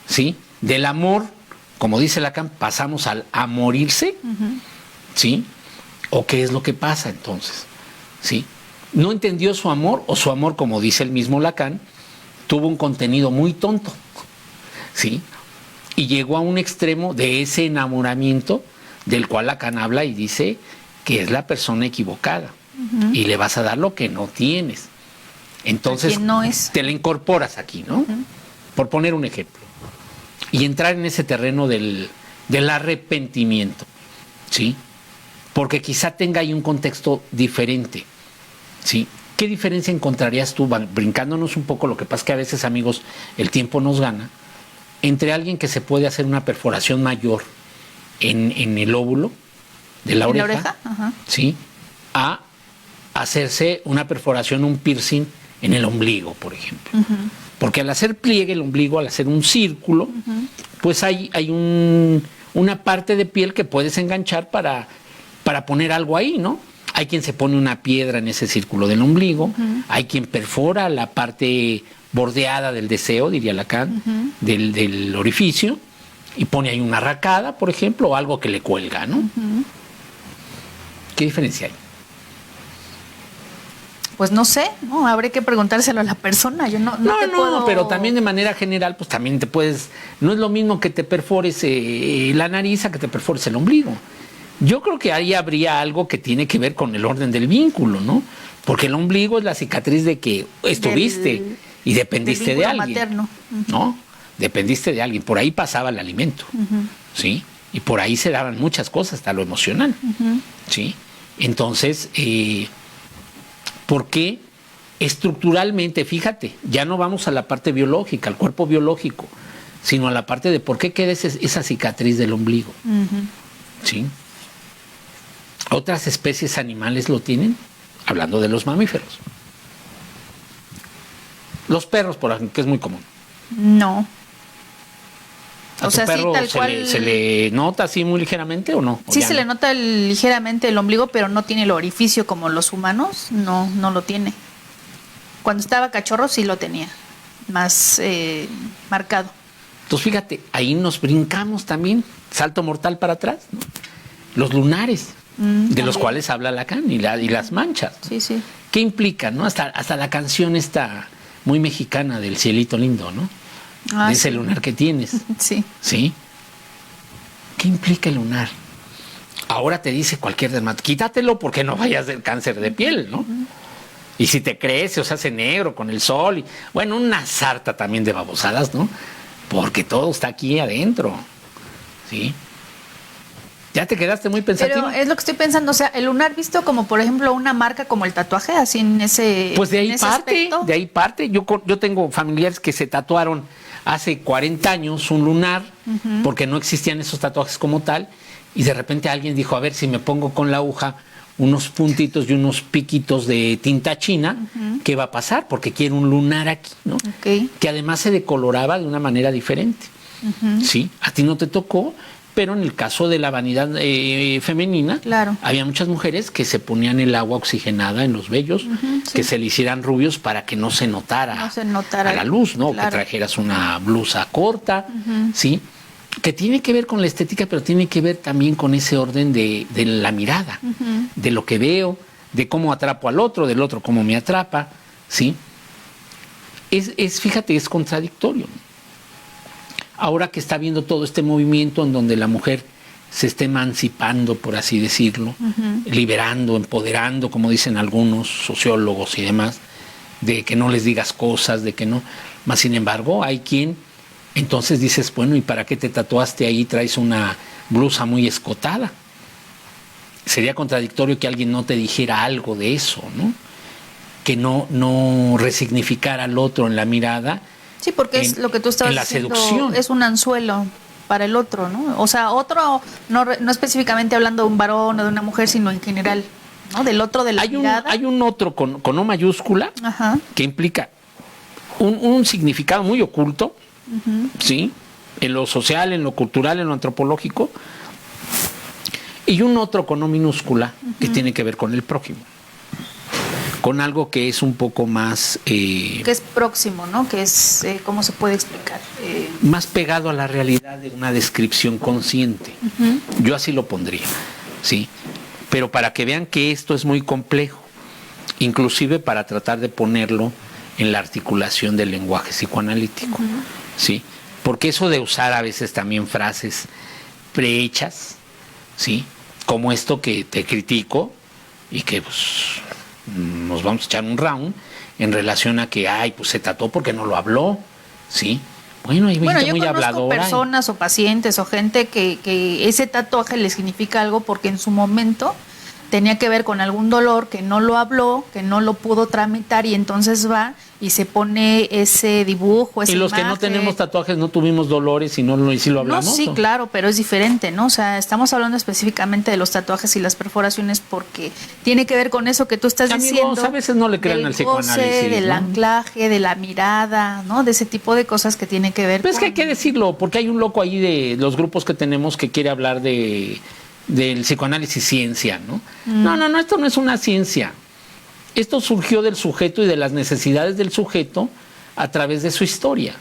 Speaker 2: ¿Sí? Del amor, como dice Lacan, pasamos al a morirse. ¿Sí? ¿O qué es lo que pasa entonces? ¿Sí? No entendió su amor, o su amor, como dice el mismo Lacan, tuvo un contenido muy tonto. ¿Sí? Y llegó a un extremo de ese enamoramiento del cual Lacan habla y dice que es la persona equivocada y le vas a dar lo que no tienes. Entonces
Speaker 1: no es.
Speaker 2: te la incorporas aquí, ¿no? Por poner un ejemplo. Y entrar en ese terreno del arrepentimiento, ¿sí? Porque quizá tenga ahí un contexto diferente, ¿sí? ¿Qué diferencia encontrarías tú, brincándonos un poco? Lo que pasa es que a veces, amigos, el tiempo nos gana, entre alguien que se puede hacer una perforación mayor en el óvulo de la oreja, ¿sí? A hacerse una perforación, un piercing en el ombligo, por ejemplo. Porque al hacer pliegue el ombligo, al hacer un círculo, pues hay una parte de piel que puedes enganchar para poner algo ahí, ¿no? Hay quien se pone una piedra en ese círculo del ombligo, hay quien perfora la parte bordeada del deseo, diría Lacan, del orificio, y pone ahí una arracada, por ejemplo, o algo que le cuelga, ¿no? ¿Qué diferencia hay?
Speaker 1: Pues no sé, ¿no? Habría que preguntárselo a la persona. Yo no te puedo...
Speaker 2: pero también de manera general, pues también te puedes... No es lo mismo que te perfores la nariz a que te perfores el ombligo. Yo creo que ahí habría algo que tiene que ver con el orden del vínculo, ¿no? Porque el ombligo es la cicatriz de que estuviste y dependiste de alguien.
Speaker 1: Materno.
Speaker 2: ¿No? Dependiste de alguien. Por ahí pasaba el alimento, ¿sí? Y por ahí se daban muchas cosas, hasta lo emocional, ¿sí? Entonces, ¿por qué estructuralmente, fíjate, ya no vamos a la parte biológica, al cuerpo biológico, sino a la parte de por qué queda esa cicatriz del ombligo? ¿Sí? ¿Otras especies animales lo tienen? Hablando de los mamíferos. Los perros, por ejemplo, que es muy común.
Speaker 1: No.
Speaker 2: ¿A tu perro tal cual se le nota así muy ligeramente o no?
Speaker 1: Sí, se le nota ligeramente el ombligo, pero no tiene el orificio como los humanos. No lo tiene. Cuando estaba cachorro sí lo tenía más marcado.
Speaker 2: Entonces, fíjate, ahí nos brincamos también, salto mortal para atrás, ¿no? Los lunares, de los cuales habla Lacan, y las manchas.
Speaker 1: Sí, sí.
Speaker 2: ¿Qué implican, no? Hasta la canción esta muy mexicana del cielito lindo, ¿no?
Speaker 1: Ah,
Speaker 2: de ese
Speaker 1: sí.
Speaker 2: lunar que tienes.
Speaker 1: Sí.
Speaker 2: ¿Sí? ¿Qué implica el lunar? Ahora te dice cualquier dermatólogo, quítatelo porque no vayas del cáncer de piel, ¿no? Y si te crece o se hace negro con el sol, y, bueno, una sarta también de babosadas, ¿no? Porque todo está aquí adentro, ¿sí? Ya te quedaste muy pensativo.
Speaker 1: Pero es lo que estoy pensando, o sea, el lunar visto como, por ejemplo, una marca como el tatuaje, así en ese
Speaker 2: Pues de ahí
Speaker 1: en ese
Speaker 2: parte,
Speaker 1: aspecto.
Speaker 2: de ahí parte. Yo tengo familiares que se tatuaron hace 40 años un lunar, porque no existían esos tatuajes como tal, y de repente alguien dijo, a ver si me pongo con la aguja unos puntitos y unos piquitos de tinta china, ¿qué va a pasar? Porque quiero un lunar aquí, ¿no?
Speaker 1: Ok.
Speaker 2: Que además se decoloraba de una manera diferente. Sí, a ti no te tocó, pero en el caso de la vanidad femenina,
Speaker 1: Claro.
Speaker 2: había muchas mujeres que se ponían el agua oxigenada en los vellos,
Speaker 1: sí.
Speaker 2: que se le hicieran rubios para que no se notara,
Speaker 1: No se notara
Speaker 2: a la luz, ¿no?
Speaker 1: claro.
Speaker 2: Que trajeras una blusa corta, ¿sí? Que tiene que ver con la estética, pero tiene que ver también con ese orden de la mirada, de lo que veo, de cómo atrapo al otro, del otro cómo me atrapa, ¿sí? Fíjate, es contradictorio. Ahora que está habiendo todo este movimiento en donde la mujer se está emancipando, por así decirlo, liberando, empoderando, como dicen algunos sociólogos y demás, de que no les digas cosas, de que no. Más sin embargo, hay quien, entonces dices, bueno, ¿y para qué te tatuaste ahí? Traes una blusa muy escotada. Sería contradictorio que alguien no te dijera algo de eso, ¿no? Que no resignificara al otro en la mirada.
Speaker 1: Sí, porque es lo que tú estabas
Speaker 2: en la
Speaker 1: diciendo,
Speaker 2: seducción.
Speaker 1: es un anzuelo para el otro, ¿no? O sea, otro, no específicamente hablando de un varón o de una mujer, sino en general, ¿no? Del otro, de la mirada.
Speaker 2: Hay un otro con O mayúscula,
Speaker 1: Ajá.
Speaker 2: que implica un significado muy oculto, ¿sí? En lo social, en lo cultural, en lo antropológico, y un otro con O minúscula, que tiene que ver con el prójimo, con algo que es un poco más...
Speaker 1: que es próximo, ¿no? Que es, ¿cómo se puede explicar?
Speaker 2: Más pegado a la realidad de una descripción consciente. Yo así lo pondría, ¿sí? Pero para que vean que esto es muy complejo, inclusive para tratar de ponerlo en la articulación del lenguaje psicoanalítico, ¿sí? Porque eso de usar a veces también frases prehechas, ¿sí? Como esto que te critico y que pues nos vamos a echar un round en relación a que, ay, pues se tatuó porque no lo habló, ¿sí? Bueno, hay gente
Speaker 1: yo
Speaker 2: muy
Speaker 1: conozco
Speaker 2: habladora.
Speaker 1: personas o pacientes o gente que ese tatuaje le significa algo porque en su momento tenía que ver con algún dolor que no lo habló, que no lo pudo tramitar y entonces va y se pone ese dibujo, esa
Speaker 2: Y los que no
Speaker 1: imagen.
Speaker 2: tenemos tatuajes no tuvimos dolores y sí lo hablamos.
Speaker 1: No, sí, claro, pero es diferente, ¿no? O sea, estamos hablando específicamente de los tatuajes y las perforaciones porque tiene que ver con eso que tú estás
Speaker 2: Amigos,
Speaker 1: diciendo.
Speaker 2: a veces no le crean
Speaker 1: del
Speaker 2: al psicoanálisis,
Speaker 1: goce, del
Speaker 2: ¿no?
Speaker 1: anclaje, de la mirada, ¿no? De ese tipo de cosas que tiene que ver
Speaker 2: Pues es que
Speaker 1: con...
Speaker 2: hay que decirlo, porque hay un loco ahí de los grupos que tenemos que quiere hablar del psicoanálisis ciencia, ¿no? No, esto no es una ciencia. Esto surgió del sujeto y de las necesidades del sujeto a través de su historia,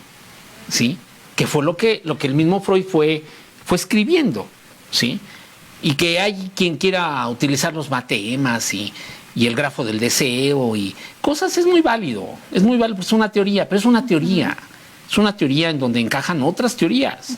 Speaker 2: ¿sí? Que fue lo que el mismo Freud fue escribiendo, ¿sí? Y que hay quien quiera utilizar los matemas y el grafo del deseo y cosas, es muy válido, pues es una teoría, pero es una teoría. Es una teoría en donde encajan otras teorías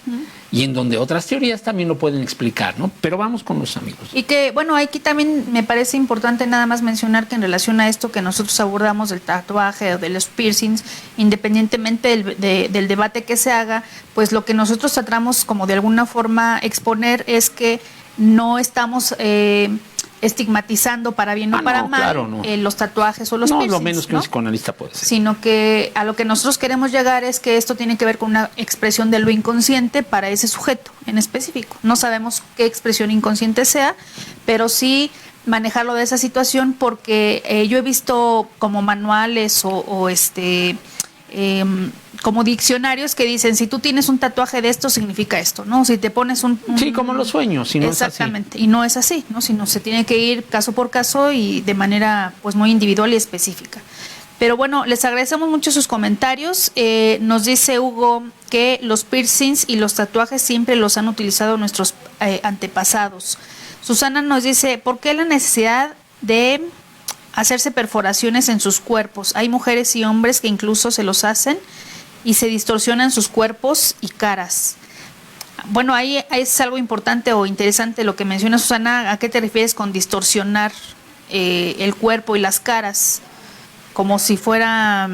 Speaker 2: y en donde otras teorías también lo pueden explicar, ¿no? Pero vamos con los amigos.
Speaker 1: Y que, bueno, aquí también me parece importante nada más mencionar que en relación a esto que nosotros abordamos del tatuaje o de los piercings, independientemente del debate que se haga, pues lo que nosotros tratamos como de alguna forma exponer es que no estamos estigmatizando para bien o para mal
Speaker 2: claro, no.
Speaker 1: Los tatuajes o los piercings.
Speaker 2: No, lo menos que un
Speaker 1: ¿no?
Speaker 2: psicoanalista puede ser.
Speaker 1: Sino que a lo que nosotros queremos llegar es que esto tiene que ver con una expresión de lo inconsciente para ese sujeto en específico. No sabemos qué expresión inconsciente sea, pero sí manejarlo de esa situación porque yo he visto como manuales o como diccionarios que dicen si tú tienes un tatuaje de esto significa esto, ¿no? Si te pones un
Speaker 2: Sí, como los sueños, si no
Speaker 1: exactamente, y no es así, ¿no? Sino se tiene que ir caso por caso y de manera pues muy individual y específica. Pero bueno, les agradecemos mucho sus comentarios. Nos dice Hugo que los piercings y los tatuajes siempre los han utilizado nuestros antepasados. Susana nos dice, ¿por qué la necesidad de hacerse perforaciones en sus cuerpos. Hay mujeres y hombres que incluso se los hacen y se distorsionan sus cuerpos y caras. Bueno, ahí es algo importante o interesante lo que menciona Susana. ¿A qué te refieres con distorsionar el cuerpo y las caras? Como si fuera,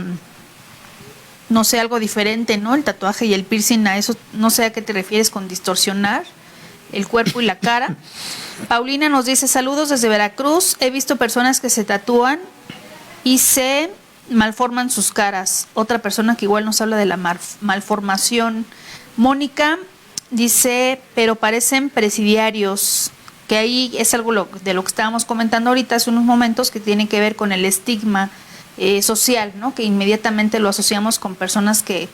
Speaker 1: no sé, algo diferente, ¿no? El tatuaje y el piercing, a eso no sé a qué te refieres con distorsionar el cuerpo y la cara. Paulina nos dice: saludos desde Veracruz. He visto personas que se tatúan y se malforman sus caras. Otra persona que igual nos habla de la malformación. Mónica dice: pero parecen presidiarios, que ahí es algo de lo que estábamos comentando ahorita hace unos momentos, que tiene que ver con el estigma social, ¿no? Que inmediatamente lo asociamos con personas que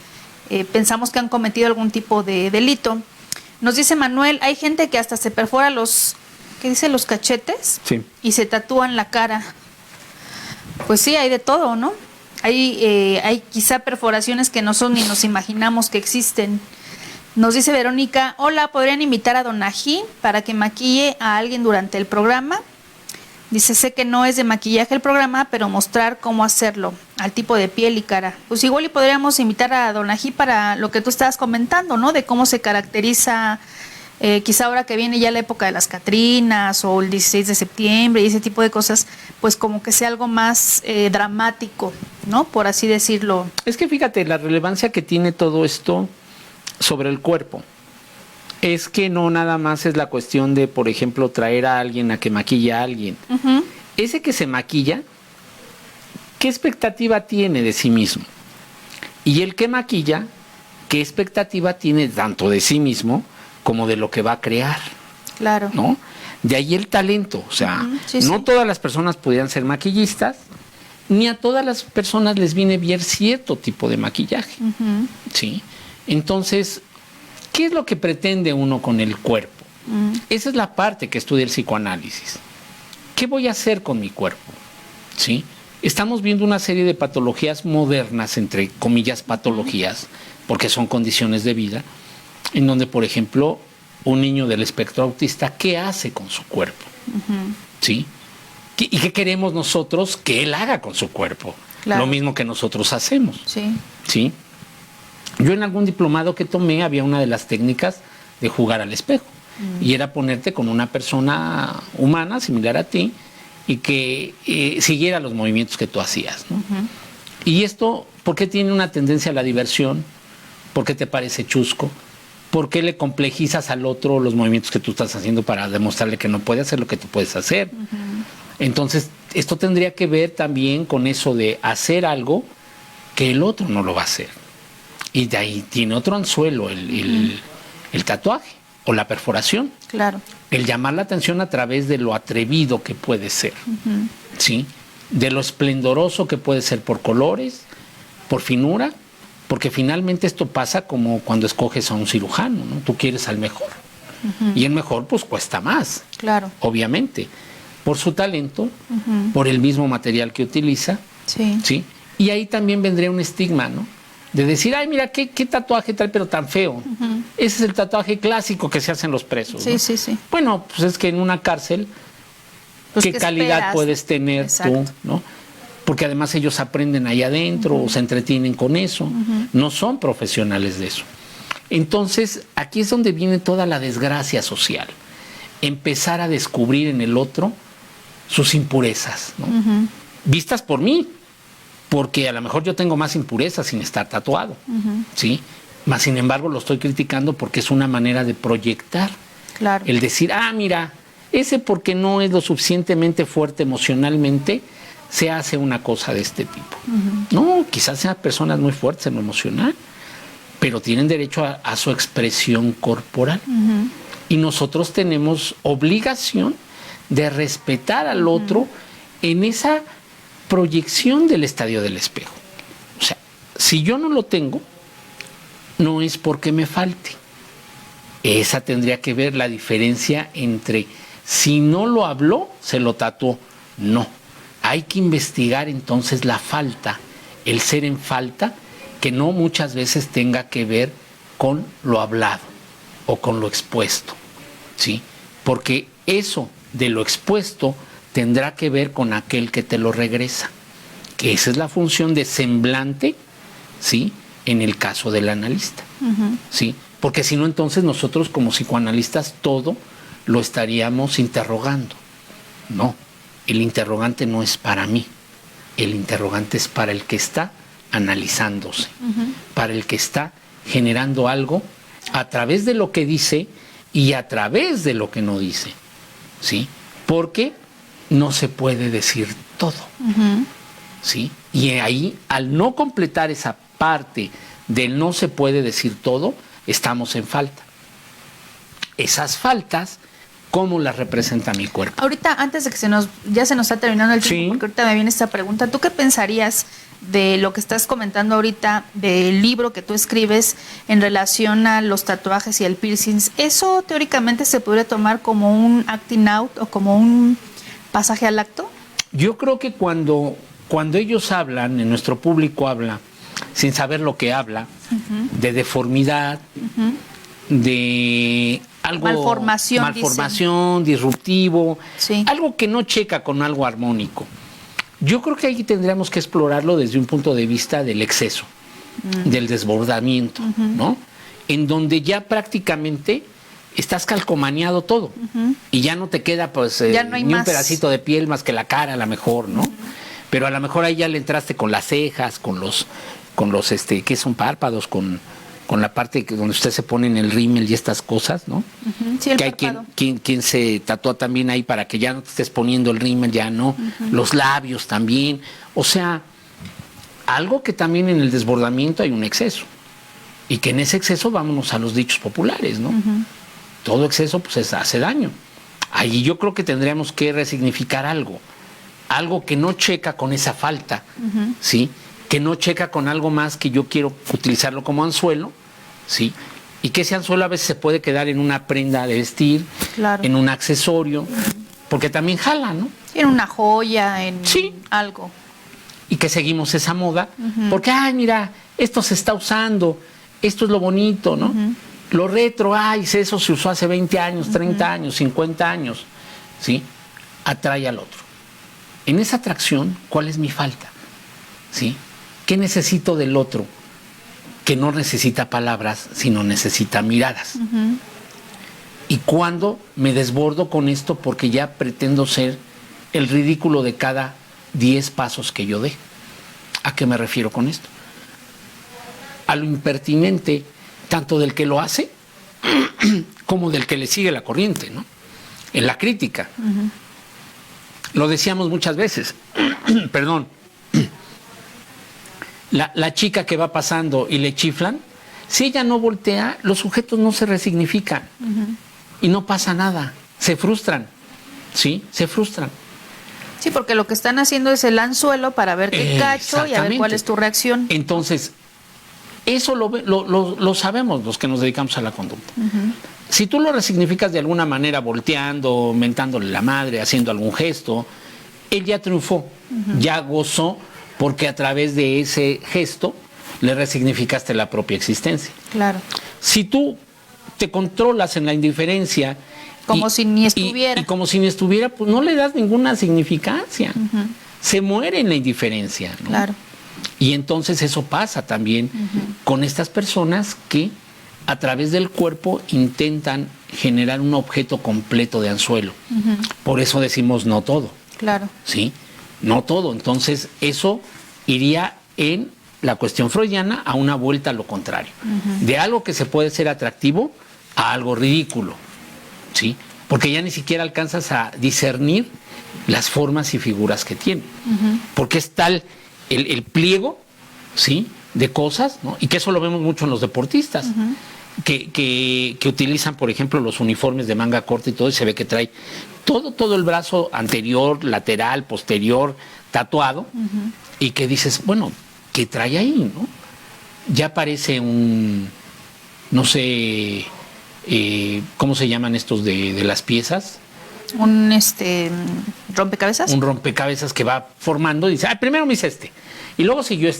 Speaker 1: pensamos que han cometido algún tipo de delito. Nos dice Manuel: hay gente que hasta se perfora los cachetes, sí, y se tatúan la cara. Pues sí, hay de todo, ¿no? Hay quizá perforaciones que no son ni nos imaginamos que existen. Nos dice Verónica: hola, ¿podrían invitar a Don Ají para que maquille a alguien durante el programa? Dice: sé que no es de maquillaje el programa, pero mostrar cómo hacerlo, al tipo de piel y cara. Pues igual y podríamos invitar a Don Ají para lo que tú estabas comentando, ¿no? De cómo se caracteriza, quizá ahora que viene ya la época de las Catrinas o el 16 de septiembre y ese tipo de cosas, pues como que sea algo más dramático, ¿no? Por así decirlo.
Speaker 2: Es que fíjate la relevancia que tiene todo esto sobre el cuerpo. Es que no nada más es la cuestión de, por ejemplo, traer a alguien a que maquille a alguien. Uh-huh. Ese que se maquilla, ¿qué expectativa tiene de sí mismo? Y el que maquilla, ¿qué expectativa tiene tanto de sí mismo como de lo que va a crear?
Speaker 1: Claro.
Speaker 2: ¿No? De ahí el talento. O sea, no todas las personas pudieran ser maquillistas, ni a todas las personas les viene bien cierto tipo de maquillaje. Uh-huh. ¿Sí? Entonces, ¿qué es lo que pretende uno con el cuerpo? Esa es la parte que estudia el psicoanálisis. ¿Qué voy a hacer con mi cuerpo? ¿Sí? Estamos viendo una serie de patologías modernas, entre comillas patologías, porque son condiciones de vida, en donde, por ejemplo, un niño del espectro autista, ¿qué hace con su cuerpo? Uh-huh. ¿Sí? ¿Y qué queremos nosotros que él haga con su cuerpo? Claro. Lo mismo que nosotros hacemos.
Speaker 1: Sí.
Speaker 2: ¿Sí? Yo en algún diplomado que tomé había una de las técnicas de jugar al espejo. Y era ponerte con una persona humana similar a ti y que siguiera los movimientos que tú hacías, ¿no? Uh-huh. Y esto, ¿por qué tiene una tendencia a la diversión? ¿Por qué te parece chusco? ¿Por qué le complejizas al otro los movimientos que tú estás haciendo para demostrarle que no puede hacer lo que tú puedes hacer? Uh-huh. Entonces, esto tendría que ver también con eso de hacer algo que el otro no lo va a hacer. Y de ahí tiene otro anzuelo el tatuaje o la perforación.
Speaker 1: Claro.
Speaker 2: El llamar la atención a través de lo atrevido que puede ser. Uh-huh. ¿Sí? De lo esplendoroso que puede ser por colores, por finura, porque finalmente esto pasa como cuando escoges a un cirujano, ¿no? Tú quieres al mejor. Uh-huh. Y el mejor pues cuesta más.
Speaker 1: Claro.
Speaker 2: Obviamente. Por su talento, uh-huh, por el mismo material que utiliza.
Speaker 1: Sí.
Speaker 2: ¿Sí? Y ahí también vendría un estigma, ¿no? De decir: ay, mira, qué tatuaje trae, pero tan feo. Uh-huh. Ese es el tatuaje clásico que se hacen los presos,
Speaker 1: sí,
Speaker 2: ¿no?
Speaker 1: Sí, sí.
Speaker 2: Bueno, pues es que en una cárcel, pues ¿qué calidad esperas? Puedes tener tú, ¿no? Porque además ellos aprenden ahí adentro, uh-huh, o se entretienen con eso. Uh-huh. No son profesionales de eso. Entonces, aquí es donde viene toda la desgracia social. Empezar a descubrir en el otro sus impurezas, ¿no? Uh-huh. Vistas por mí. Porque a lo mejor yo tengo más impurezas sin estar tatuado, uh-huh, ¿sí? Mas, sin embargo, lo estoy criticando porque es una manera de proyectar.
Speaker 1: Claro.
Speaker 2: El decir: ah, mira, ese porque no es lo suficientemente fuerte emocionalmente, se hace una cosa de este tipo. Uh-huh. No, quizás sean personas muy fuertes en lo emocional, pero tienen derecho a su expresión corporal. Uh-huh. Y nosotros tenemos obligación de respetar al otro, uh-huh, en esa proyección del estadio del espejo. O sea, si yo no lo tengo, no es porque me falte. Esa tendría que ver la diferencia entre si no lo habló, se lo tatuó. No. Hay que investigar entonces la falta, el ser en falta, que no muchas veces tenga que ver con lo hablado o con lo expuesto, ¿sí? Porque eso de lo expuesto tendrá que ver con aquel que te lo regresa, que esa es la función de semblante, ¿sí? En el caso del analista, ¿sí? Porque si no, entonces nosotros como psicoanalistas todo lo estaríamos interrogando. No, el interrogante no es para mí, el interrogante es para el que está analizándose, para el que está generando algo a través de lo que dice y a través de lo que no dice, ¿sí? Porque no se puede decir todo, ¿sí? Y ahí, al no completar esa parte del no se puede decir todo, estamos en falta. Esas faltas, ¿cómo las representa mi cuerpo?
Speaker 1: Ahorita, antes de que ya se nos está terminando el tiempo, porque ahorita me viene esta pregunta, ¿tú qué pensarías de lo que estás comentando ahorita, del libro que tú escribes en relación a los tatuajes y el piercings? ¿Eso teóricamente se podría tomar como un acting out o como un pasaje al acto?
Speaker 2: Yo creo que cuando ellos hablan, nuestro público habla, sin saber lo que habla, de deformidad, de algo malformación, disruptivo, algo que no checa con algo armónico. Yo creo que ahí tendríamos que explorarlo desde un punto de vista del exceso, del desbordamiento, ¿no? En donde ya prácticamente estás calcomaneado todo y ya no te queda pues ni un pedacito de piel más que la cara a lo mejor, ¿no? Pero a lo mejor ahí ya le entraste con las cejas, con los ¿qué son? Párpados, con la parte donde usted se pone en el rímel y estas cosas, ¿no?
Speaker 1: Sí, el
Speaker 2: que hay quien se tatúa también ahí para que ya no te estés poniendo el rímel, ya no. Los labios también. O sea, algo que también en el desbordamiento hay un exceso. Y que en ese exceso vámonos a los dichos populares, ¿no? Todo exceso pues hace daño. Ahí yo creo que tendríamos que resignificar algo que no checa con esa falta, ¿sí? Que no checa con algo más que yo quiero utilizarlo como anzuelo, ¿sí? Y que ese anzuelo a veces se puede quedar en una prenda de vestir, en un accesorio, porque también jala, ¿no?
Speaker 1: En una joya, en algo.
Speaker 2: Y que seguimos esa moda, porque, ay, mira, esto se está usando, esto es lo bonito, ¿no? Lo retro, ay, eso se usó hace 20 años, 30 años, 50 años, ¿sí? Atrae al otro. En esa atracción, ¿cuál es mi falta? ¿Sí? ¿Qué necesito del otro? Que no necesita palabras, sino necesita miradas. Y cuando me desbordo con esto porque ya pretendo ser el ridículo de cada 10 pasos que yo dé. ¿A qué me refiero con esto? A lo impertinente tanto del que lo hace como del que le sigue la corriente, ¿no? En la crítica. Lo decíamos muchas veces. Perdón. La chica que va pasando y le chiflan, si ella no voltea, los sujetos no se resignifican y no pasa nada, se frustran, ¿sí? Se frustran.
Speaker 1: Sí, porque lo que están haciendo es el anzuelo para ver qué cacho y a ver cuál es tu reacción.
Speaker 2: Entonces, eso lo sabemos los que nos dedicamos a la conducta. Si tú lo resignificas de alguna manera, volteando, mentándole la madre, haciendo algún gesto, él ya triunfó, ya gozó, porque a través de ese gesto le resignificaste la propia existencia.
Speaker 1: Claro.
Speaker 2: Si tú te controlas en la indiferencia...
Speaker 1: Como si ni estuviera.
Speaker 2: Y como si ni estuviera, pues no le das ninguna significancia. Se muere en la indiferencia, ¿no?
Speaker 1: Claro.
Speaker 2: Y entonces eso pasa también con estas personas que a través del cuerpo intentan generar un objeto completo de anzuelo. Por eso decimos no todo.
Speaker 1: Claro.
Speaker 2: ¿Sí? No todo. Entonces, eso iría en la cuestión freudiana a una vuelta a lo contrario. De algo que se puede ser atractivo a algo ridículo. ¿Sí? Porque ya ni siquiera alcanzas a discernir las formas y figuras que tiene. Porque es tal el pliego, ¿sí? De cosas, ¿no? Y que eso lo vemos mucho en los deportistas. Que utilizan, por ejemplo, los uniformes de manga corta y todo, y se ve que trae todo el brazo anterior, lateral, posterior, tatuado, y que dices, bueno, ¿qué trae ahí, no? Ya parece un, no sé, ¿cómo se llaman estos de las piezas?
Speaker 1: Un rompecabezas.
Speaker 2: Un rompecabezas que va formando y dice, primero me hice este, y luego siguió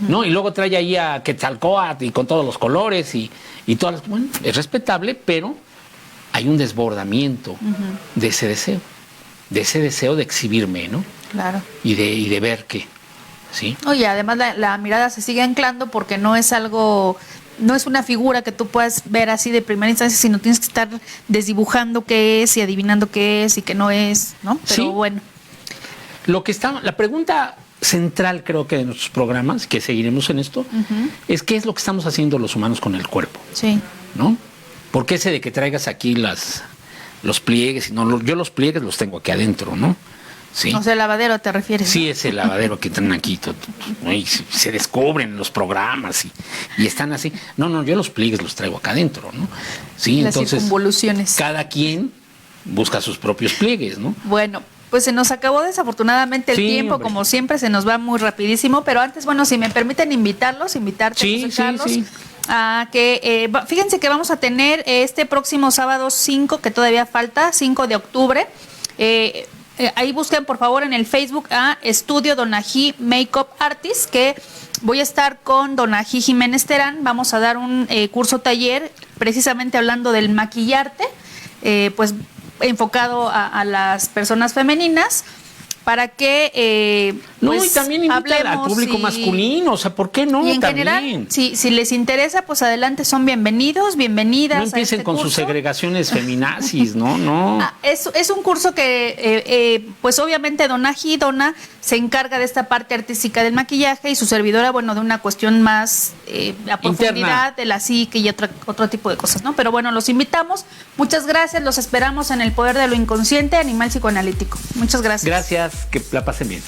Speaker 2: ¿no? Y luego trae ahí a Quetzalcóatl y con todos los colores y todas las... Bueno, es respetable, pero hay un desbordamiento de ese deseo. ese deseo de exhibirme, ¿no?
Speaker 1: Claro.
Speaker 2: Y de ver que, ¿sí?
Speaker 1: Oye, además la mirada se sigue anclando porque no es algo, no es una figura que tú puedas ver así de primera instancia, sino tienes que estar desdibujando qué es y adivinando qué es y qué no es, ¿no? Pero
Speaker 2: Sí.
Speaker 1: bueno.
Speaker 2: La pregunta central, creo que de nuestros programas, que seguiremos en esto, es qué es lo que estamos haciendo los humanos con el cuerpo,
Speaker 1: Sí.
Speaker 2: ¿no? Porque ese de que traigas aquí los pliegues, no, yo los pliegues los tengo aquí adentro, ¿no? Sí.
Speaker 1: O sea, lavadero te refieres.
Speaker 2: Sí,
Speaker 1: ¿no?
Speaker 2: ese lavadero que traen aquí, ¿no? Y se descubren los programas y están así. No, yo los pliegues los traigo acá adentro, ¿no? Sí,
Speaker 1: Las
Speaker 2: entonces
Speaker 1: circunvoluciones.
Speaker 2: cada quien busca sus propios pliegues, ¿no?
Speaker 1: Bueno, pues se nos acabó desafortunadamente el
Speaker 2: Sí,
Speaker 1: tiempo,
Speaker 2: hombre.
Speaker 1: como siempre se nos va muy rapidísimo, pero antes, bueno, si me permiten invitarte,
Speaker 2: Sí,
Speaker 1: José
Speaker 2: sí,
Speaker 1: Carlos,
Speaker 2: sí.
Speaker 1: a que, fíjense que vamos a tener este próximo sábado 5, que todavía falta, 5 de octubre, ahí busquen por favor en el Facebook a Estudio Donají Makeup Artist, que voy a estar con Donají Jiménez Terán. Vamos a dar un curso taller precisamente hablando del maquillarte, pues enfocado a las personas femeninas, para que
Speaker 2: No,
Speaker 1: pues,
Speaker 2: y también invita al
Speaker 1: hablemos
Speaker 2: público masculino, o sea, ¿por qué no?
Speaker 1: y en
Speaker 2: También.
Speaker 1: general, si les interesa, pues adelante, son bienvenidos, bienvenidas.
Speaker 2: No empiecen
Speaker 1: a este
Speaker 2: con sus
Speaker 1: curso.
Speaker 2: segregaciones feminazis, no.
Speaker 1: Es un curso que, pues obviamente Dona se encarga de esta parte artística del maquillaje y su servidora, bueno, de una cuestión más a profundidad
Speaker 2: Interna.
Speaker 1: de la psique y otro tipo de cosas, ¿no? Pero bueno, los invitamos. Muchas gracias, los esperamos en El Poder de lo Inconsciente, Animal Psicoanalítico. Muchas gracias.
Speaker 2: Gracias, que la pasen bien.